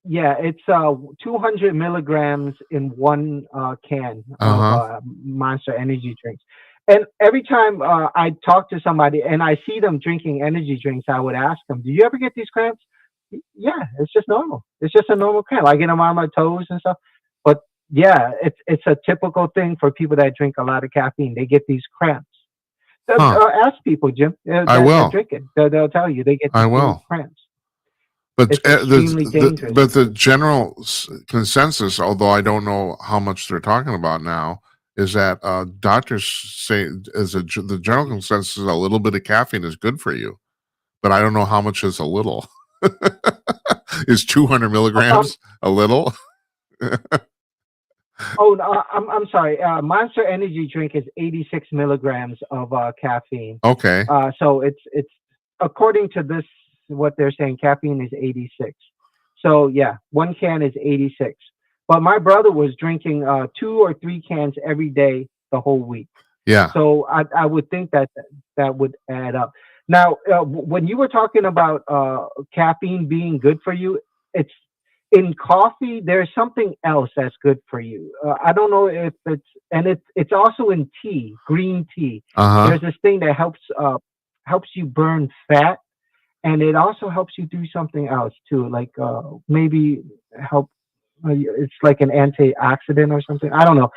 yeah, it's 200 milligrams in one can of Uh-huh. Monster energy drinks. And every time I talk to somebody and I see them drinking energy drinks, I would ask them, "Do you ever get these cramps?" Yeah, it's just normal. It's just a normal cramp. I get them on my toes and stuff. But yeah, it's a typical thing for people that drink a lot of caffeine. They get these cramps. Huh. Ask people, Jim, I that will. drink it. They'll tell you they get I these will. cramps. But It's extremely dangerous. the general consensus, although I don't know how much they're talking about now, is that doctors say the general consensus is a little bit of caffeine is good for you, but I don't know how much is a little. Is 200 Um, milligrams a little? Oh, no, I'm sorry. Monster Energy drink is 86 milligrams of caffeine. Okay. So it's according to this what they're saying, caffeine is 86. So yeah, one can is 86. But my brother was drinking 2 or 3 cans every day the whole week. Yeah. So I would think that that would add up. Now, when you were talking about caffeine being good for you, it's in coffee. There's something else that's good for you. I don't know if it's also in tea, green tea. Uh-huh. There's this thing that helps you burn fat, and it also helps you do something else too, like maybe help. It's like an antioxidant or something. I don't know,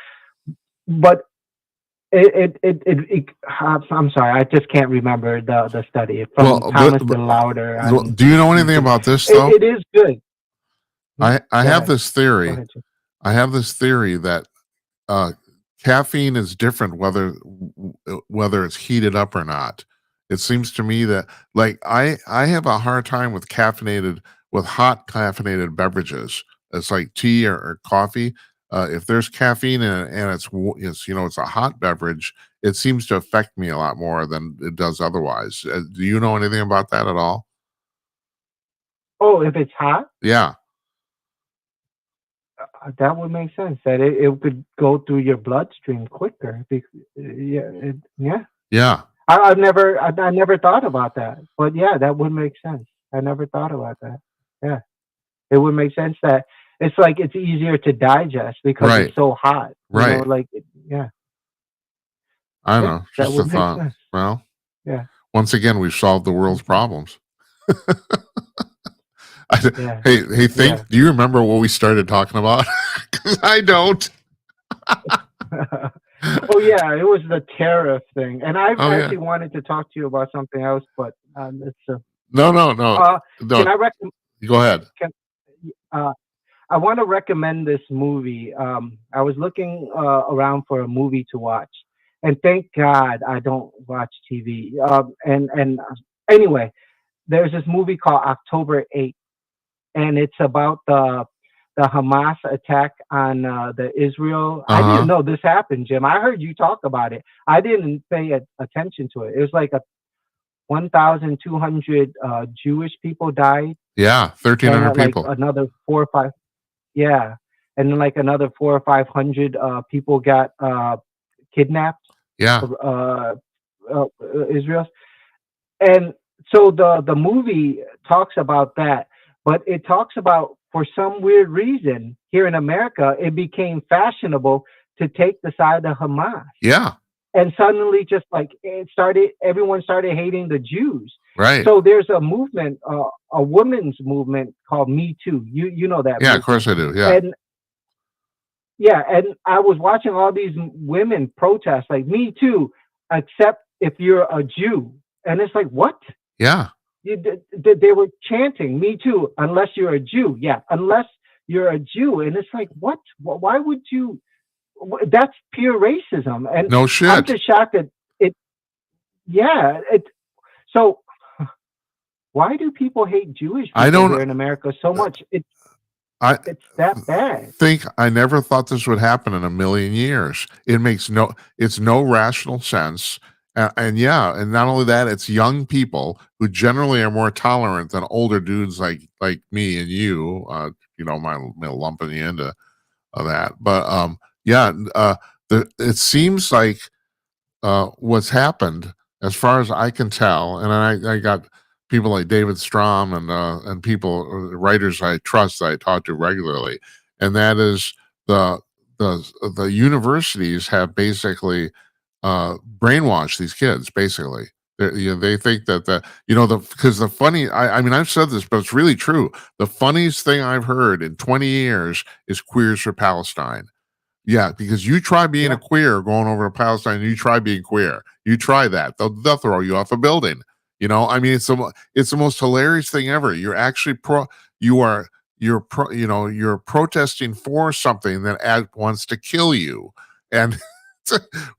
but I'm sorry, I just can't remember the study from Well, Thomas de Lauder on do you know anything YouTube. about this though? It is good. Hmm? I Go have ahead. this Go theory. ahead, Jim. I have this theory that uh, caffeine is different whether it's heated up or not. It seems to me that like I have a hard time with hot caffeinated beverages. It's like tea or coffee. If there's caffeine in it and it's a hot beverage, it seems to affect me a lot more than it does otherwise. Do you know anything about that at all? Oh, if it's hot, Yeah, that would make sense. That it could go through your bloodstream quicker. Yeah, yeah. yeah, I never thought about that, but yeah, that would make sense. I never thought about that. Yeah, it would make sense that it's like it's easier to digest because right, it's so hot. right. Yeah, I don't yeah, know, that just a would make thought. sense. Well, Yeah, once again, we've solved the world's mhm, problems. yeah, Hey, yeah. do you remember what we started talking about? 'Cause I don't. Oh yeah, it was the tariff thing, and I Oh yeah. actually wanted to talk to you about something else, but it's No, no, no, uh, no. can I recommend? Go ahead. Can, uh, I want to recommend this movie. I was looking around for a movie to watch, and thank God I don't watch TV. And anyway, there's this movie called October 8th, and it's about the Hamas attack on the Israel. I didn't Uh-huh. know this happened, Jim. I heard you talk about it. I didn't pay attention to it. It was like a 1,200 Jewish people died, Yeah, and 1,300 like people. another 4 or 5. Yeah, and then like another 4 or 500 people got kidnapped. Yeah, Uh, Israel, and so the movie talks about that, but it talks about for some weird reason here in America it became fashionable to take the side of Hamas, yeah, and suddenly just like everyone started hating the Jews. right. So there's a movement, a women's movement called Me Too. You know that Yeah, of movement, course I do. Yeah, and yeah, and I was watching all these women protest like Me Too, except if you're a Jew, and it's like what? yeah. They were chanting "Me Too" unless you're a Jew. Yeah, unless you're a Jew, and it's like what? Why would you? That's pure racism, and No I'm shit. just shocked that it. Yeah, it. So why do people hate Jewish I people don't here in America so much? I It's that bad. think I never thought this would happen in a million years. It's no rational sense. And yeah, and not only that, it's young people who generally are more tolerant than older dudes like me and you. You know, my lumping you into that, but yeah, it seems like what's happened, as far as I can tell, and I got people like David Strom and people writers I trust that I talk to regularly, and that is the the universities have basically brainwashed these kids. Basically, they think that the because the funny I mean I've said this, but it's really true. The funniest thing I've heard in 20 years is Queers for Palestine. Yeah, because you try being a Yeah. queer going over to Palestine, you try being queer. You try that. They'll throw you off a building. You know, I mean, it's the most hilarious thing ever. You're actually you are you're protesting for something that wants to kill you. And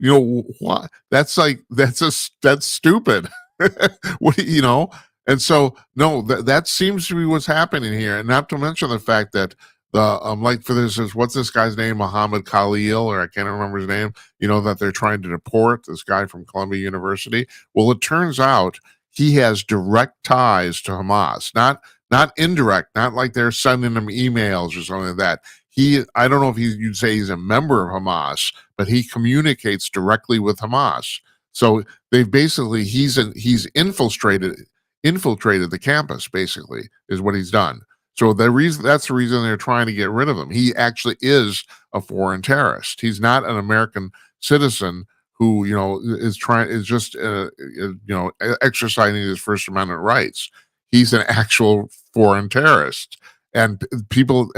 you know what? That's like that's stupid. What And so no, that seems to be what's happening here. And not to mention the fact that the like for this is what's this guy's name, Muhammad Khalil, or I can't remember his name, that they're trying to deport this guy from Columbia University. Well, it turns out he has direct ties to Hamas, not indirect, not like they're sending him emails or something like that. I don't know if you'd say he's a member of Hamas, but he communicates directly with Hamas. So they've basically he's infiltrated the campus, basically, is what he's done. So that's the reason they're trying to get rid of him. He actually is a foreign terrorist. He's not an American citizen who is just exercising his First Amendment rights. He's an actual foreign terrorist, and people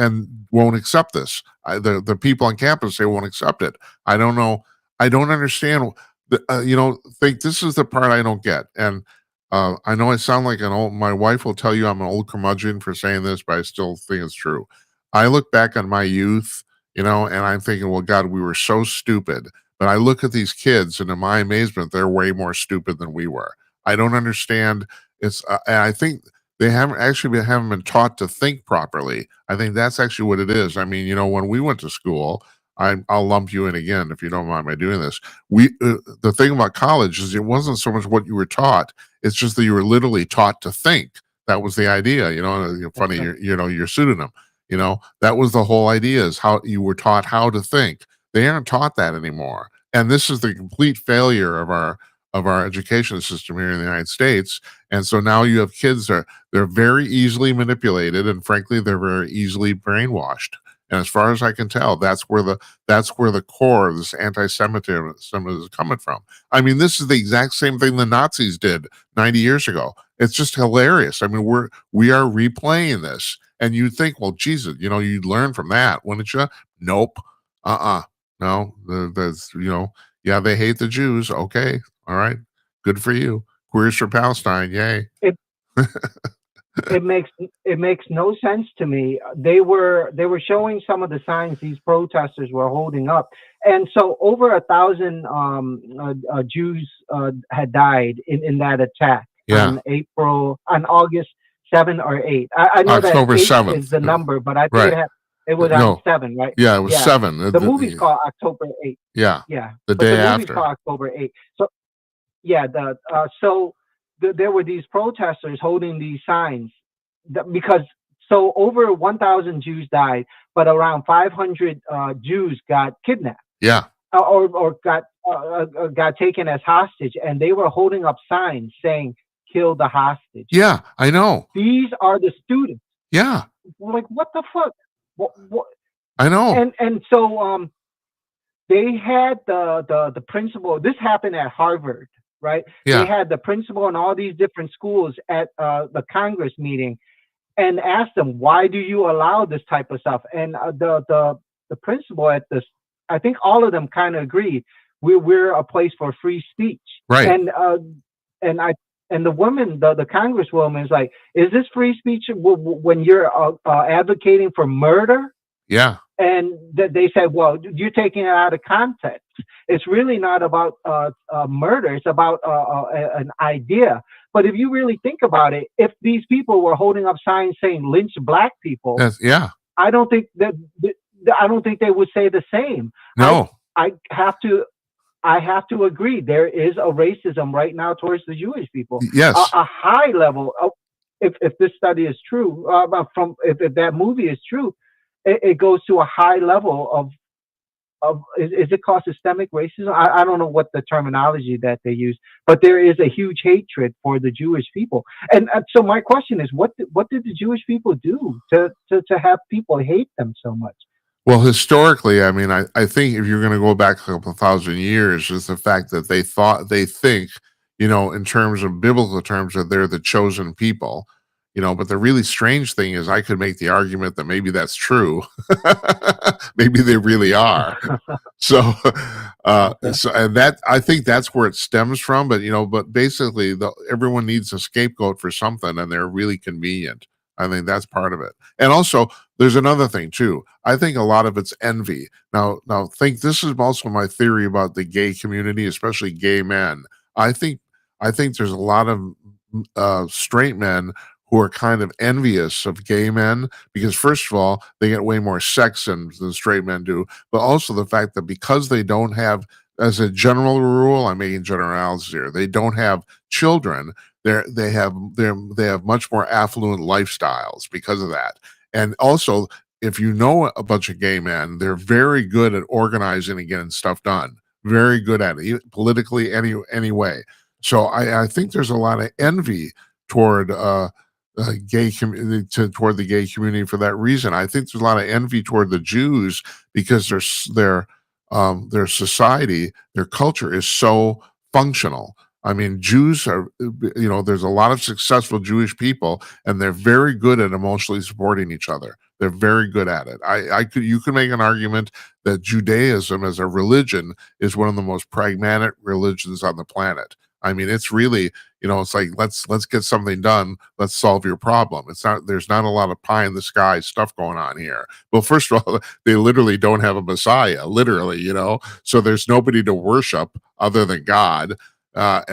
won't accept this. The people on campus, they won't accept it. I don't know. I don't understand. Think this is the part I don't get. And I know I sound like my wife will tell you I'm an old curmudgeon for saying this, but I still think it's true. I look back on my youth, and I'm thinking, well, God, we were so stupid. But I look at these kids, and in my amazement, they're way more stupid than we were. I don't understand. And I think they haven't been taught to think properly. I think that's actually what it is. I mean, when we went to school, I'll lump you in again if you don't mind my doing this. The thing about college is it wasn't so much what you were taught; it's just that you were literally taught to think. That was the idea. That's Funny, right. your pseudonym. That was the whole idea is how you were taught how to think. They aren't taught that anymore, and this is the complete failure of our education system here in the United States. And so now you have kids that they're very easily manipulated, and frankly, they're very easily brainwashed. And as far as I can tell, that's where the core of this anti-Semitism is coming from. I mean, this is the exact same thing the Nazis did 90 years ago. It's just hilarious. I mean, we are replaying this, and you think, well, Jesus, you'd learn from that, wouldn't you? Nope. No. There's yeah, they hate the Jews. Okay, all right, good for you. Queers for Palestine, yay. It it makes it makes no sense to me. They were showing some of the signs these protesters were holding up, and so over 1,000 Jews had died in that attack Yeah, on August 7 or 8. I know that October 8 is 7th. the number, but I think Right. it was on No, 7, right? yeah, it was Yeah. 7. The movie's called October 8. Yeah, Yeah, the but the day movie's after. called October 8. So yeah, there were these protesters holding these signs because so over 1,000 Jews died, but around 500 Jews got kidnapped Yeah, or got taken as hostage, and they were holding up signs saying "Kill the hostages." yeah, I know. These are the students. Yeah, We're like, what the fuck? What? I know. And so they had the principal. This happened at Harvard, right? They Yeah, had the principal and all these different schools at the Congress meeting and asked them, why do you allow this type of stuff? And the principal at this, I think all of them kind of agreed. We're a place for free speech, right. and I and the woman, the congresswoman, is like, is this free speech when you're advocating for murder? Yeah, And they said, well, you're taking it out of context. It's really not about murder. It's about an idea. But if you really think about it, if these people were holding up signs saying lynch black people, yeah. I don't think that I don't think they would say the same. I No, I have to. I have to agree. There is a racism right now towards the Jewish people, Yes. a high level. Of, if this study is true, from if that movie is true, it goes to a high level of is it called systemic racism? I don't know what the terminology that they use, but there is a huge hatred for the Jewish people. And so my question is, what did the Jewish people do to have people hate them so much? Well, historically, I mean, I think if you're going to go back a couple thousand years, is the fact that they think, in terms of biblical terms, that they're the chosen people, But the really strange thing is, I could make the argument that maybe that's true. Maybe they really are. So, Okay. and that I think that's where it stems from. But basically, everyone needs a scapegoat for something, and they're really convenient. I think that's part of it. And also, there's another thing too. I think a lot of it's envy. Now, think this is also my theory about the gay community, especially gay men. I think, I think there's a lot of straight men who are kind of envious of gay men because, first of all, they get way more sex than straight men do, but also the fact that because they don't have, as a general rule, I'm making generalities here, they don't have children. They have much more affluent lifestyles because of that. And also, if you know a bunch of gay men, they're very good at organizing and getting stuff done. Very good at it, politically, any way. So I think there's a lot of envy toward gay community toward the gay community for that reason. I think there's a lot of envy toward the Jews because their society, their culture is so functional. I mean, Jews are, there's a lot of successful Jewish people, and they're very good at emotionally supporting each other. They're very good at it. You could make an argument that Judaism as a religion is one of the most pragmatic religions on the planet. I mean, it's really, it's like let's get something done. Let's solve your problem. There's not a lot of pie in the sky stuff going on here. Well, first of all, they literally don't have a Messiah, literally, so there's nobody to worship other than God. I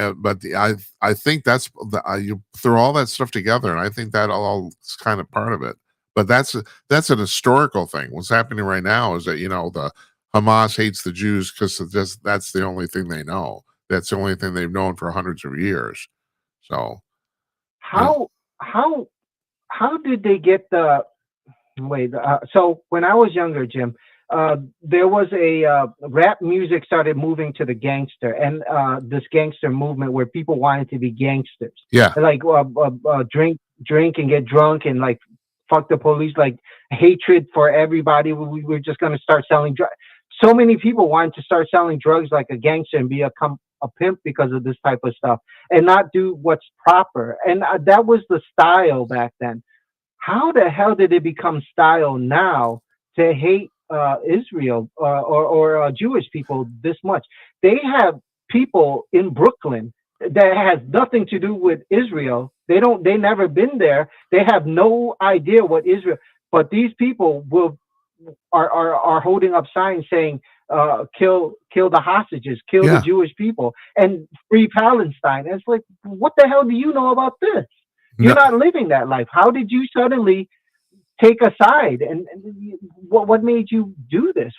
think you throw all that stuff together, and I think that all is kind of part of it. But that's an historical thing. What's happening right now is that the Hamas hates the Jews because that's the only thing they know. That's the only thing they've known for hundreds of years. So, you know, How how how did they get the wait? So when I was younger, Jim, there was a rap music started moving to the gangster and this gangster movement where people wanted to be gangsters, yeah, like drink and get drunk and like fuck the police, like hatred for everybody. We were just gonna start selling drugs. So many people wanted to start selling drugs like a gangster and be a pimp because of this type of stuff and not do what's proper. And that was the style back then. How the hell did it become style now to hate Israel or Jewish people this much? They have people in Brooklyn that has nothing to do with Israel. They don't. They never been there. They have no idea what Israel. But these people are holding up signs saying, kill the hostages, kill the yeah. Jewish people, and free Palestine. And it's like, what the hell do you know about this? You're No, not living that life. How did you suddenly take a side? And what made you do this?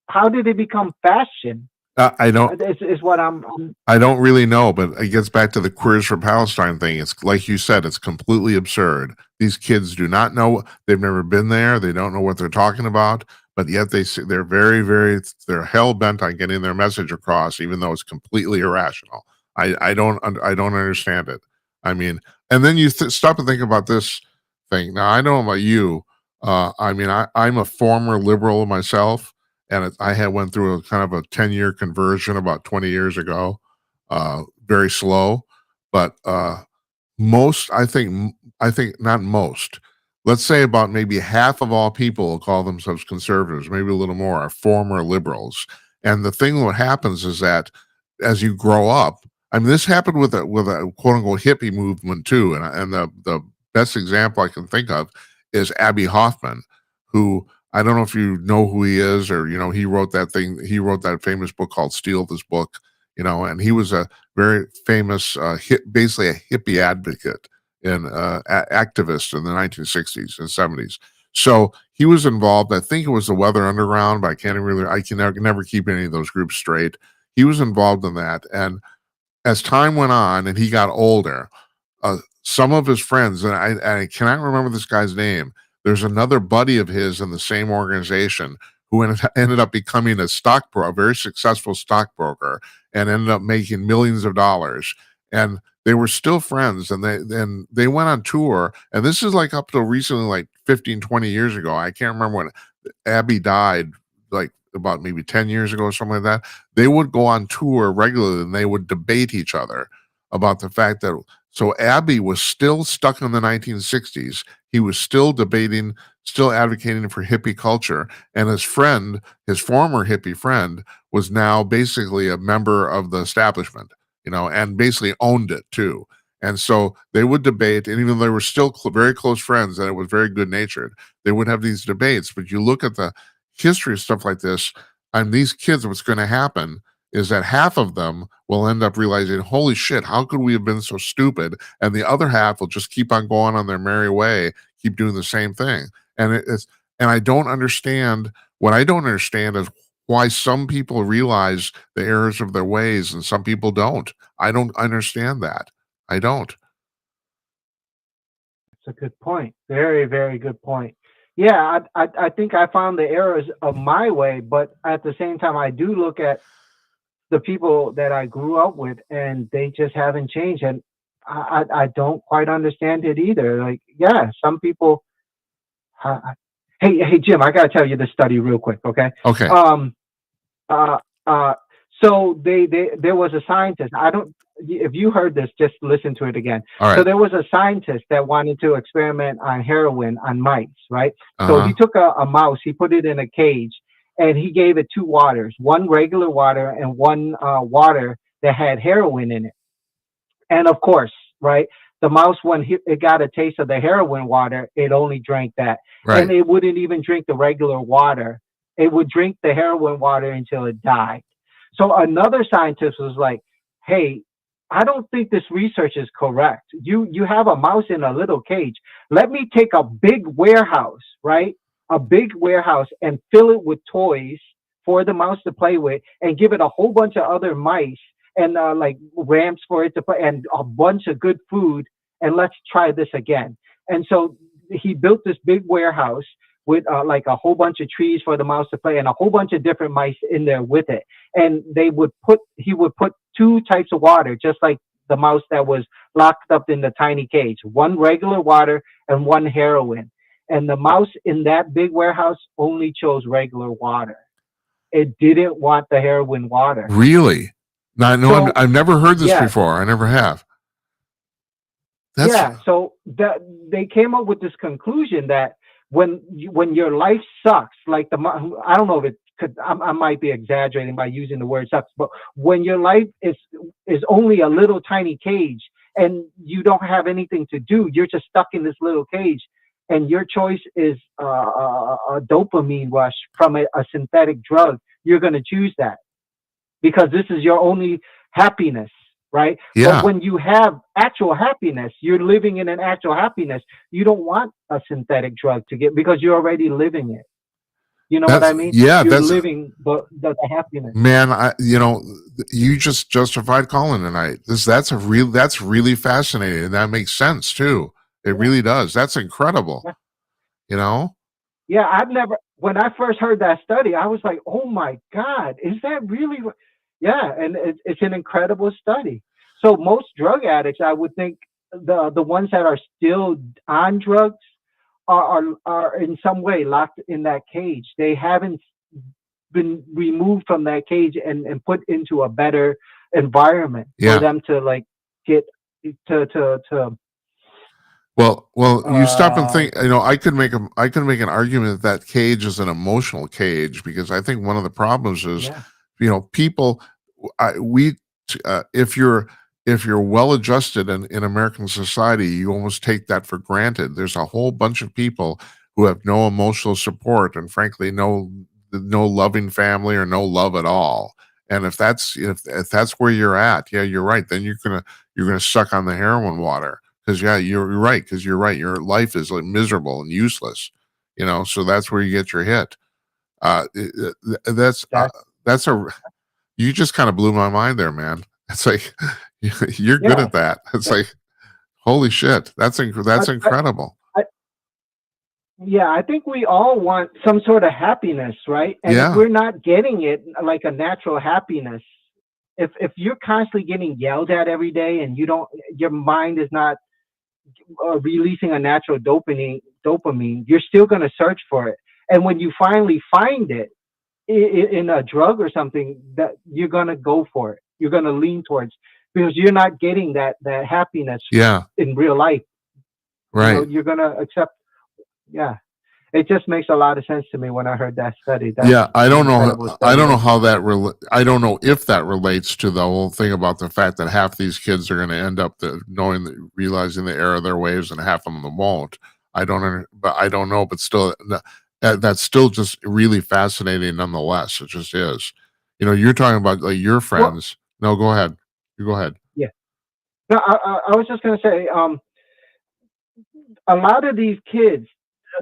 How did it become fashion? I don't. Is what I'm I don't really know, but it gets back to the Queers for Palestine thing. It's like you said, it's completely absurd. These kids do not know; they've never been there. They don't know what they're talking about, but yet they're very, very they're hell bent on getting their message across, even though it's completely irrational. I don't understand it. I mean, and then you stop and think about this thing. Now, I know about you. I mean, I'm a former liberal myself, and I had went through a kind of a 10-year conversion about 20 years ago. Very slow, but most I think not most. Let's say about maybe half of all people who call themselves conservatives, maybe a little more, are former liberals. And the thing what happens is that as you grow up, I mean, this happened with a quote unquote hippie movement too. And the best example I can think of is Abby Hoffman, who I don't know if you know who he is, or he wrote that thing. He wrote that famous book called "Steal This Book," and he was a very famous, basically a hippie advocate and activist in the 1960s and 70s. So he was involved. I think it was the Weather Underground, but I can never keep any of those groups straight. he was involved in that. And as time went on and he got older, some of his friends, and I cannot remember this guy's name. There's another buddy of his in the same organization who ended up becoming a very successful stockbroker, and ended up making millions of dollars. And they were still friends, and they went on tour. And this is like up till recently, like 15, 20 years ago. I can't remember when Abby died, like about maybe 10 years ago or something like that. They would go on tour regularly and they would debate each other about the fact that, so Abbey was still stuck in the 1960s. He was still debating, still advocating for hippie culture. And his friend, his former hippie friend, was now basically a member of the establishment, and basically owned it too. And so they would debate, and even though they were still very close friends and it was very good natured, they would have these debates. But you look at the history of stuff like this, and these kids, what's going to happen is that half of them will end up realizing, holy shit, how could we have been so stupid? And the other half will just keep on going on their merry way, keep doing the same thing. And and I don't understand. What I don't understand is why some people realize the errors of their ways and some people don't. I don't understand that. I don't. That's a good point. Very, very good point. Yeah, I think I found the errors of my way, but at the same time, I do look at the people that I grew up with, and they just haven't changed, and I don't quite understand it either. Like, yeah, some people. Uh, hey, Jim, I gotta tell you this study real quick, okay? Okay. Um, uh, uh, so there was a scientist. I don't. If you heard this, just listen to it again. All So right. there was a scientist that wanted to experiment on heroin on mice, right? So Uh-huh. he took a mouse, he put it in a cage, and he gave it two waters, one regular water and one water that had heroin in it. And of course, right, the mouse, when it got a taste of the heroin water, it only drank that. And Right. it wouldn't even drink the regular water. It would drink the heroin water until it died. So another scientist was like, hey, I don't think this research is correct. You have a mouse in a little cage. Let me take a big warehouse, right? A big warehouse and fill it with toys for the mouse to play with, and give it a whole bunch of other mice, and like ramps for it to play, and a bunch of good food, and let's try this again. And so he built this big warehouse with like a whole bunch of trees for the mouse to play, and a whole bunch of different mice in there with it. And he would put two types of water, just like the mouse that was locked up in the tiny cage, one regular water and one heroin. And the mouse in that big warehouse only chose regular water. It didn't want the heroin water. Really? No, no, So I've never heard this yeah, before. I never have. That's yeah. So that they came up with this conclusion that when your life sucks, like I don't know if it could, I might be exaggerating by using the word sucks, but when your life is only a little tiny cage and you don't have anything to do, you're just stuck in this little cage, and your choice is a dopamine rush from a synthetic drug. You're going to choose that because this is your only happiness, right? But yeah. when you have actual happiness, you're living in an actual happiness. You don't want a synthetic drug to get, because you're already living it. You know what That's I mean? yeah, You're that's living the happiness. man, you just justified calling tonight. That's really fascinating. And that makes sense too. It Yeah, really does. That's incredible, yeah, you know? yeah. I've never. When I first heard that study, I was like, "Oh my God, is that really?" Yeah, and it's an incredible study. So most drug addicts, I would think, the ones that are still on drugs are in some way locked in that cage. They haven't been removed from that cage and put into a better environment for Yeah. them to like get to Well, you stop and uh think, I could make an argument that that cage is an emotional cage, because I think one of the problems is, yeah, people, we, if you're well adjusted in American society, you almost take that for granted. There's a whole bunch of people who have no emotional support, and frankly, no loving family or no love at all. And if that's where you're at, yeah, you're right. Then you're gonna suck on the heroin water. Because yeah, you're right. Because you're right. Your life is like miserable and useless. So that's where you get your hit. Uh, it- it- that's uh, that that's a You just kind of blew my mind there, man. It's like you're good Yeah. at that. It's Yeah. like holy shit, I, that's I, incredible. I, yeah, I think we all want some sort of happiness, right? And if Yeah, we're not getting it, like a natural happiness, if you're constantly getting yelled at every day and you don't, your mind is not releasing a natural dopamine, you're still going to search for it. And when you finally find it in a drug or something, that you're going to go for it. You're going to lean towards, because you're not getting that happiness yeah, in real life. right. You're going to accept. Yeah. It just makes a lot of sense to me when I heard that study. That's Yeah, I an don't know. incredible I study. don't know how that. I don't know if that relates to the whole thing about the fact that half these kids are going to end up knowing, realizing the error of their ways, and half of them won't. But I don't know. But still, that's still just really fascinating, nonetheless. It just is. You're talking about like your Well, friends. No, go ahead. You go ahead. yeah. No, I was just going to say, a lot of these kids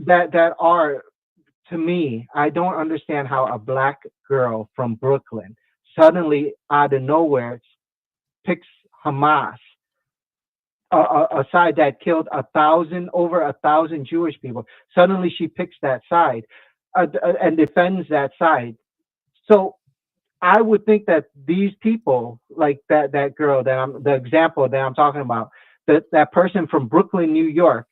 that are, to me, I don't understand how a black girl from Brooklyn suddenly out of nowhere picks Hamas, a side that killed over 1,000 Jewish people. Suddenly she picks that side, and defends that side. So I would think that these people, like that girl, the example that I'm talking about, that person from Brooklyn, New York,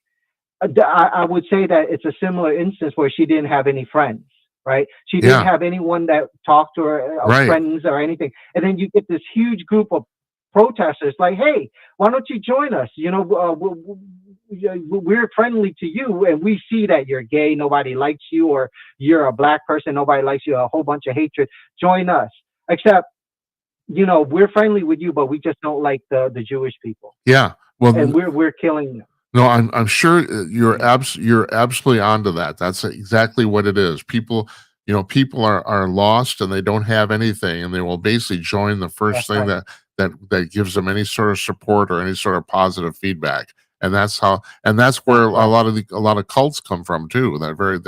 I would say that it's a similar instance where she didn't have any friends, right? She didn't Yeah, have anyone that talked to her, right. friends or anything. And then you get this huge group of protesters like, hey, why don't you join us? We're friendly to you, and we see that you're gay, nobody likes you, or you're a black person, nobody likes you, a whole bunch of hatred. Join us. Except, we're friendly with you, but we just don't like the Jewish people, Yeah. and Well, we're killing them. no, I'm sure Yeah, you're absolutely onto that. That's exactly what it is. People are lost and they don't have anything, and they will basically join the first that's thing right. that gives them any sort of support or any sort of positive feedback. And that's where That's right. a lot of cults come from too. That very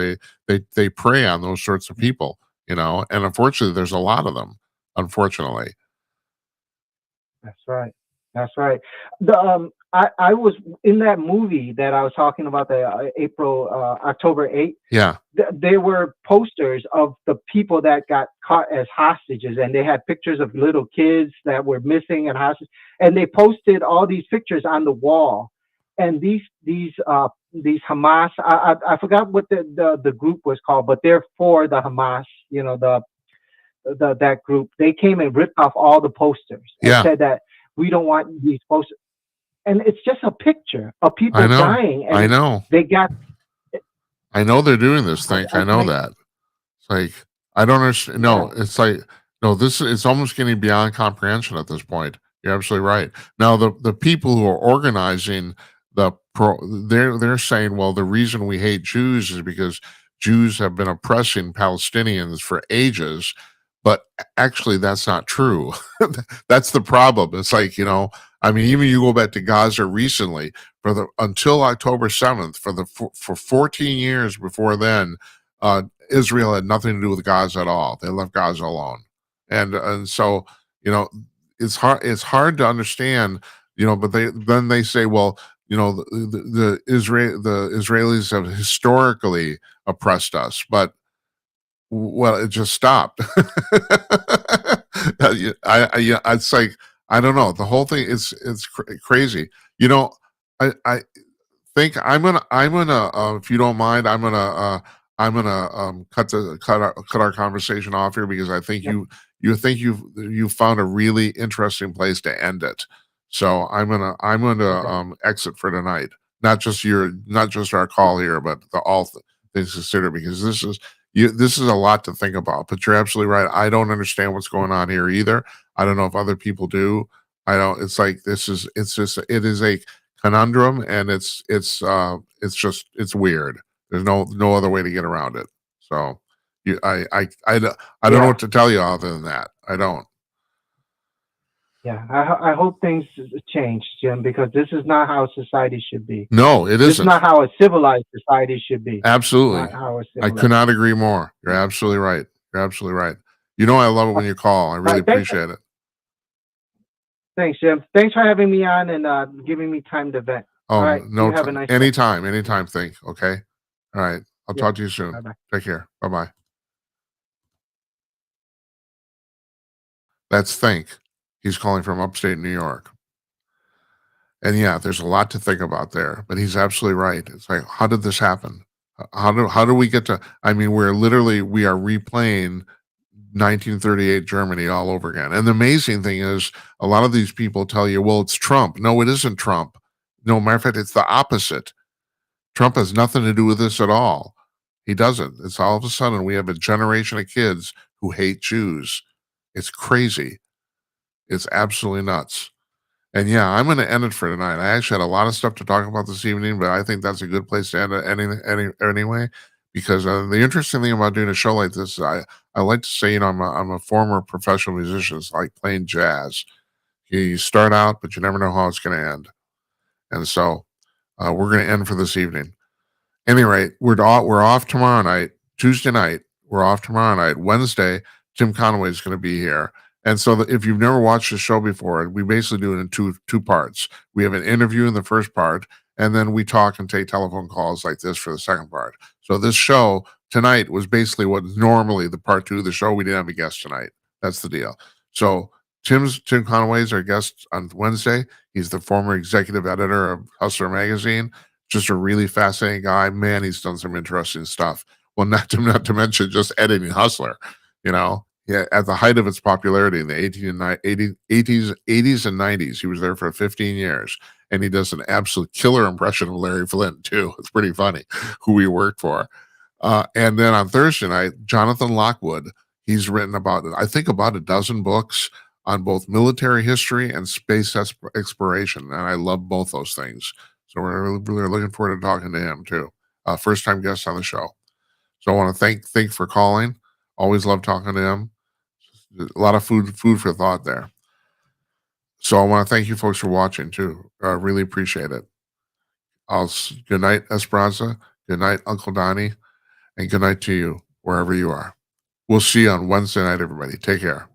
they prey on those sorts of people, and unfortunately there's a lot of them, unfortunately. That's right. That's right. I was in that movie that I was talking about, the October 8th. Yeah. There were posters of the people that got caught as hostages, and they had pictures of little kids that were missing and hostage, and they posted all these pictures on the wall. And these Hamas, I forgot what the group was called, but they're for the Hamas, that group. They came and ripped off all the posters and Yeah. said that we don't want these posters. And it's just a picture of I people know. dying, I and know. they got. I know they're doing this thing. I know Like, that. It's like I don't understand. yeah, No, it's like no. This it's almost getting beyond comprehension at this point. You're absolutely right. Now the people who are organizing they're saying, well, the reason we hate Jews is because Jews have been oppressing Palestinians for ages. But actually, that's not true. That's the problem. It's like I mean, even you go back to Gaza recently for the until October 7th for 14 years before then. Israel had nothing to do with Gaza at all. They left Gaza alone, and so you know it's hard to understand. But they say, well, the Israelis have historically oppressed us, but well, it just stopped. It's like I don't know. The whole thing is it's crazy. I think I'm gonna if you don't mind, I'm gonna cut our conversation off here because I think yeah, you found a really interesting place to end it. So I'm gonna okay, exit for tonight. Not just our call here, but things considered because this is a lot to think about. But you're absolutely right. I don't understand what's going on here either. I don't know if other people do. I don't. It's like it is a conundrum, and it's weird. There's no other way to get around it. So I don't know yeah, what to tell you other than that. I don't. yeah. I hope things change, Jim, because this is not how society should be. No, it This is isn't. not how a civilized society should be. Not Absolutely. how a I could civilized. not agree more. You're absolutely right. You're absolutely right. You know I love it All when you call. I really right. appreciate it. Thanks, Jim. Thanks for having me on and giving me time to vent. All Oh, right. You no have a time. nice day. Anytime, anytime, think, okay? All right. I'll Yep. talk to you soon. Bye bye. Take care. Bye-bye. That's Think. He's calling from upstate New York. And yeah, there's a lot to think about there, but he's absolutely right. It's like, how did this happen? How do we get to I mean, we are replaying 1938 Germany all over again. And the amazing thing is a lot of these people tell you, well, it's Trump. No, it isn't Trump. No, matter of fact, it's the opposite. Trump has nothing to do with this at all. He doesn't. It's all of a sudden we have a generation of kids who hate Jews. It's crazy. It's absolutely nuts. And yeah, I'm going to end it for tonight. I actually had a lot of stuff to talk about this evening, but I think that's a good place to end it anyway. Because the interesting thing about doing a show like this is I like to say, I'm a former professional musician. It's like playing jazz. You start out, but you never know how it's going to end. And so we're going to end for this evening. Any rate, we're off tomorrow night, Tuesday night. We're off tomorrow night. Wednesday, Tim Conway is going to be here. And so, if you've never watched the show before, we basically do it in two parts. We have an interview in the first part, and then we talk and take telephone calls like this for the second part. So this show tonight was basically what normally the part two of the show. We didn't have a guest tonight. That's the deal. So Tim Conway is our guest on Wednesday. He's the former executive editor of Hustler magazine. Just a really fascinating guy. Man, he's done some interesting stuff. Well, not to mention just editing Hustler. You know, yeah, at the height of its popularity in the 80s and 90s, he was there for 15 years, and he does an absolute killer impression of Larry Flynn too. It's pretty funny who he worked for. And then on Thursday night, Jonathan Lockwood. He's written about a dozen books on both military history and space exploration, and I love both those things. So we're really looking forward to talking to him too. First time guest on the show. So I want to thank for calling. Always love talking to him. A lot of food for thought there. So I want to thank you folks for watching too. I really appreciate it. Good night, Esperanza. Good night, Uncle Donnie, and good night to you wherever you are. We'll see you on Wednesday night, everybody. Take care.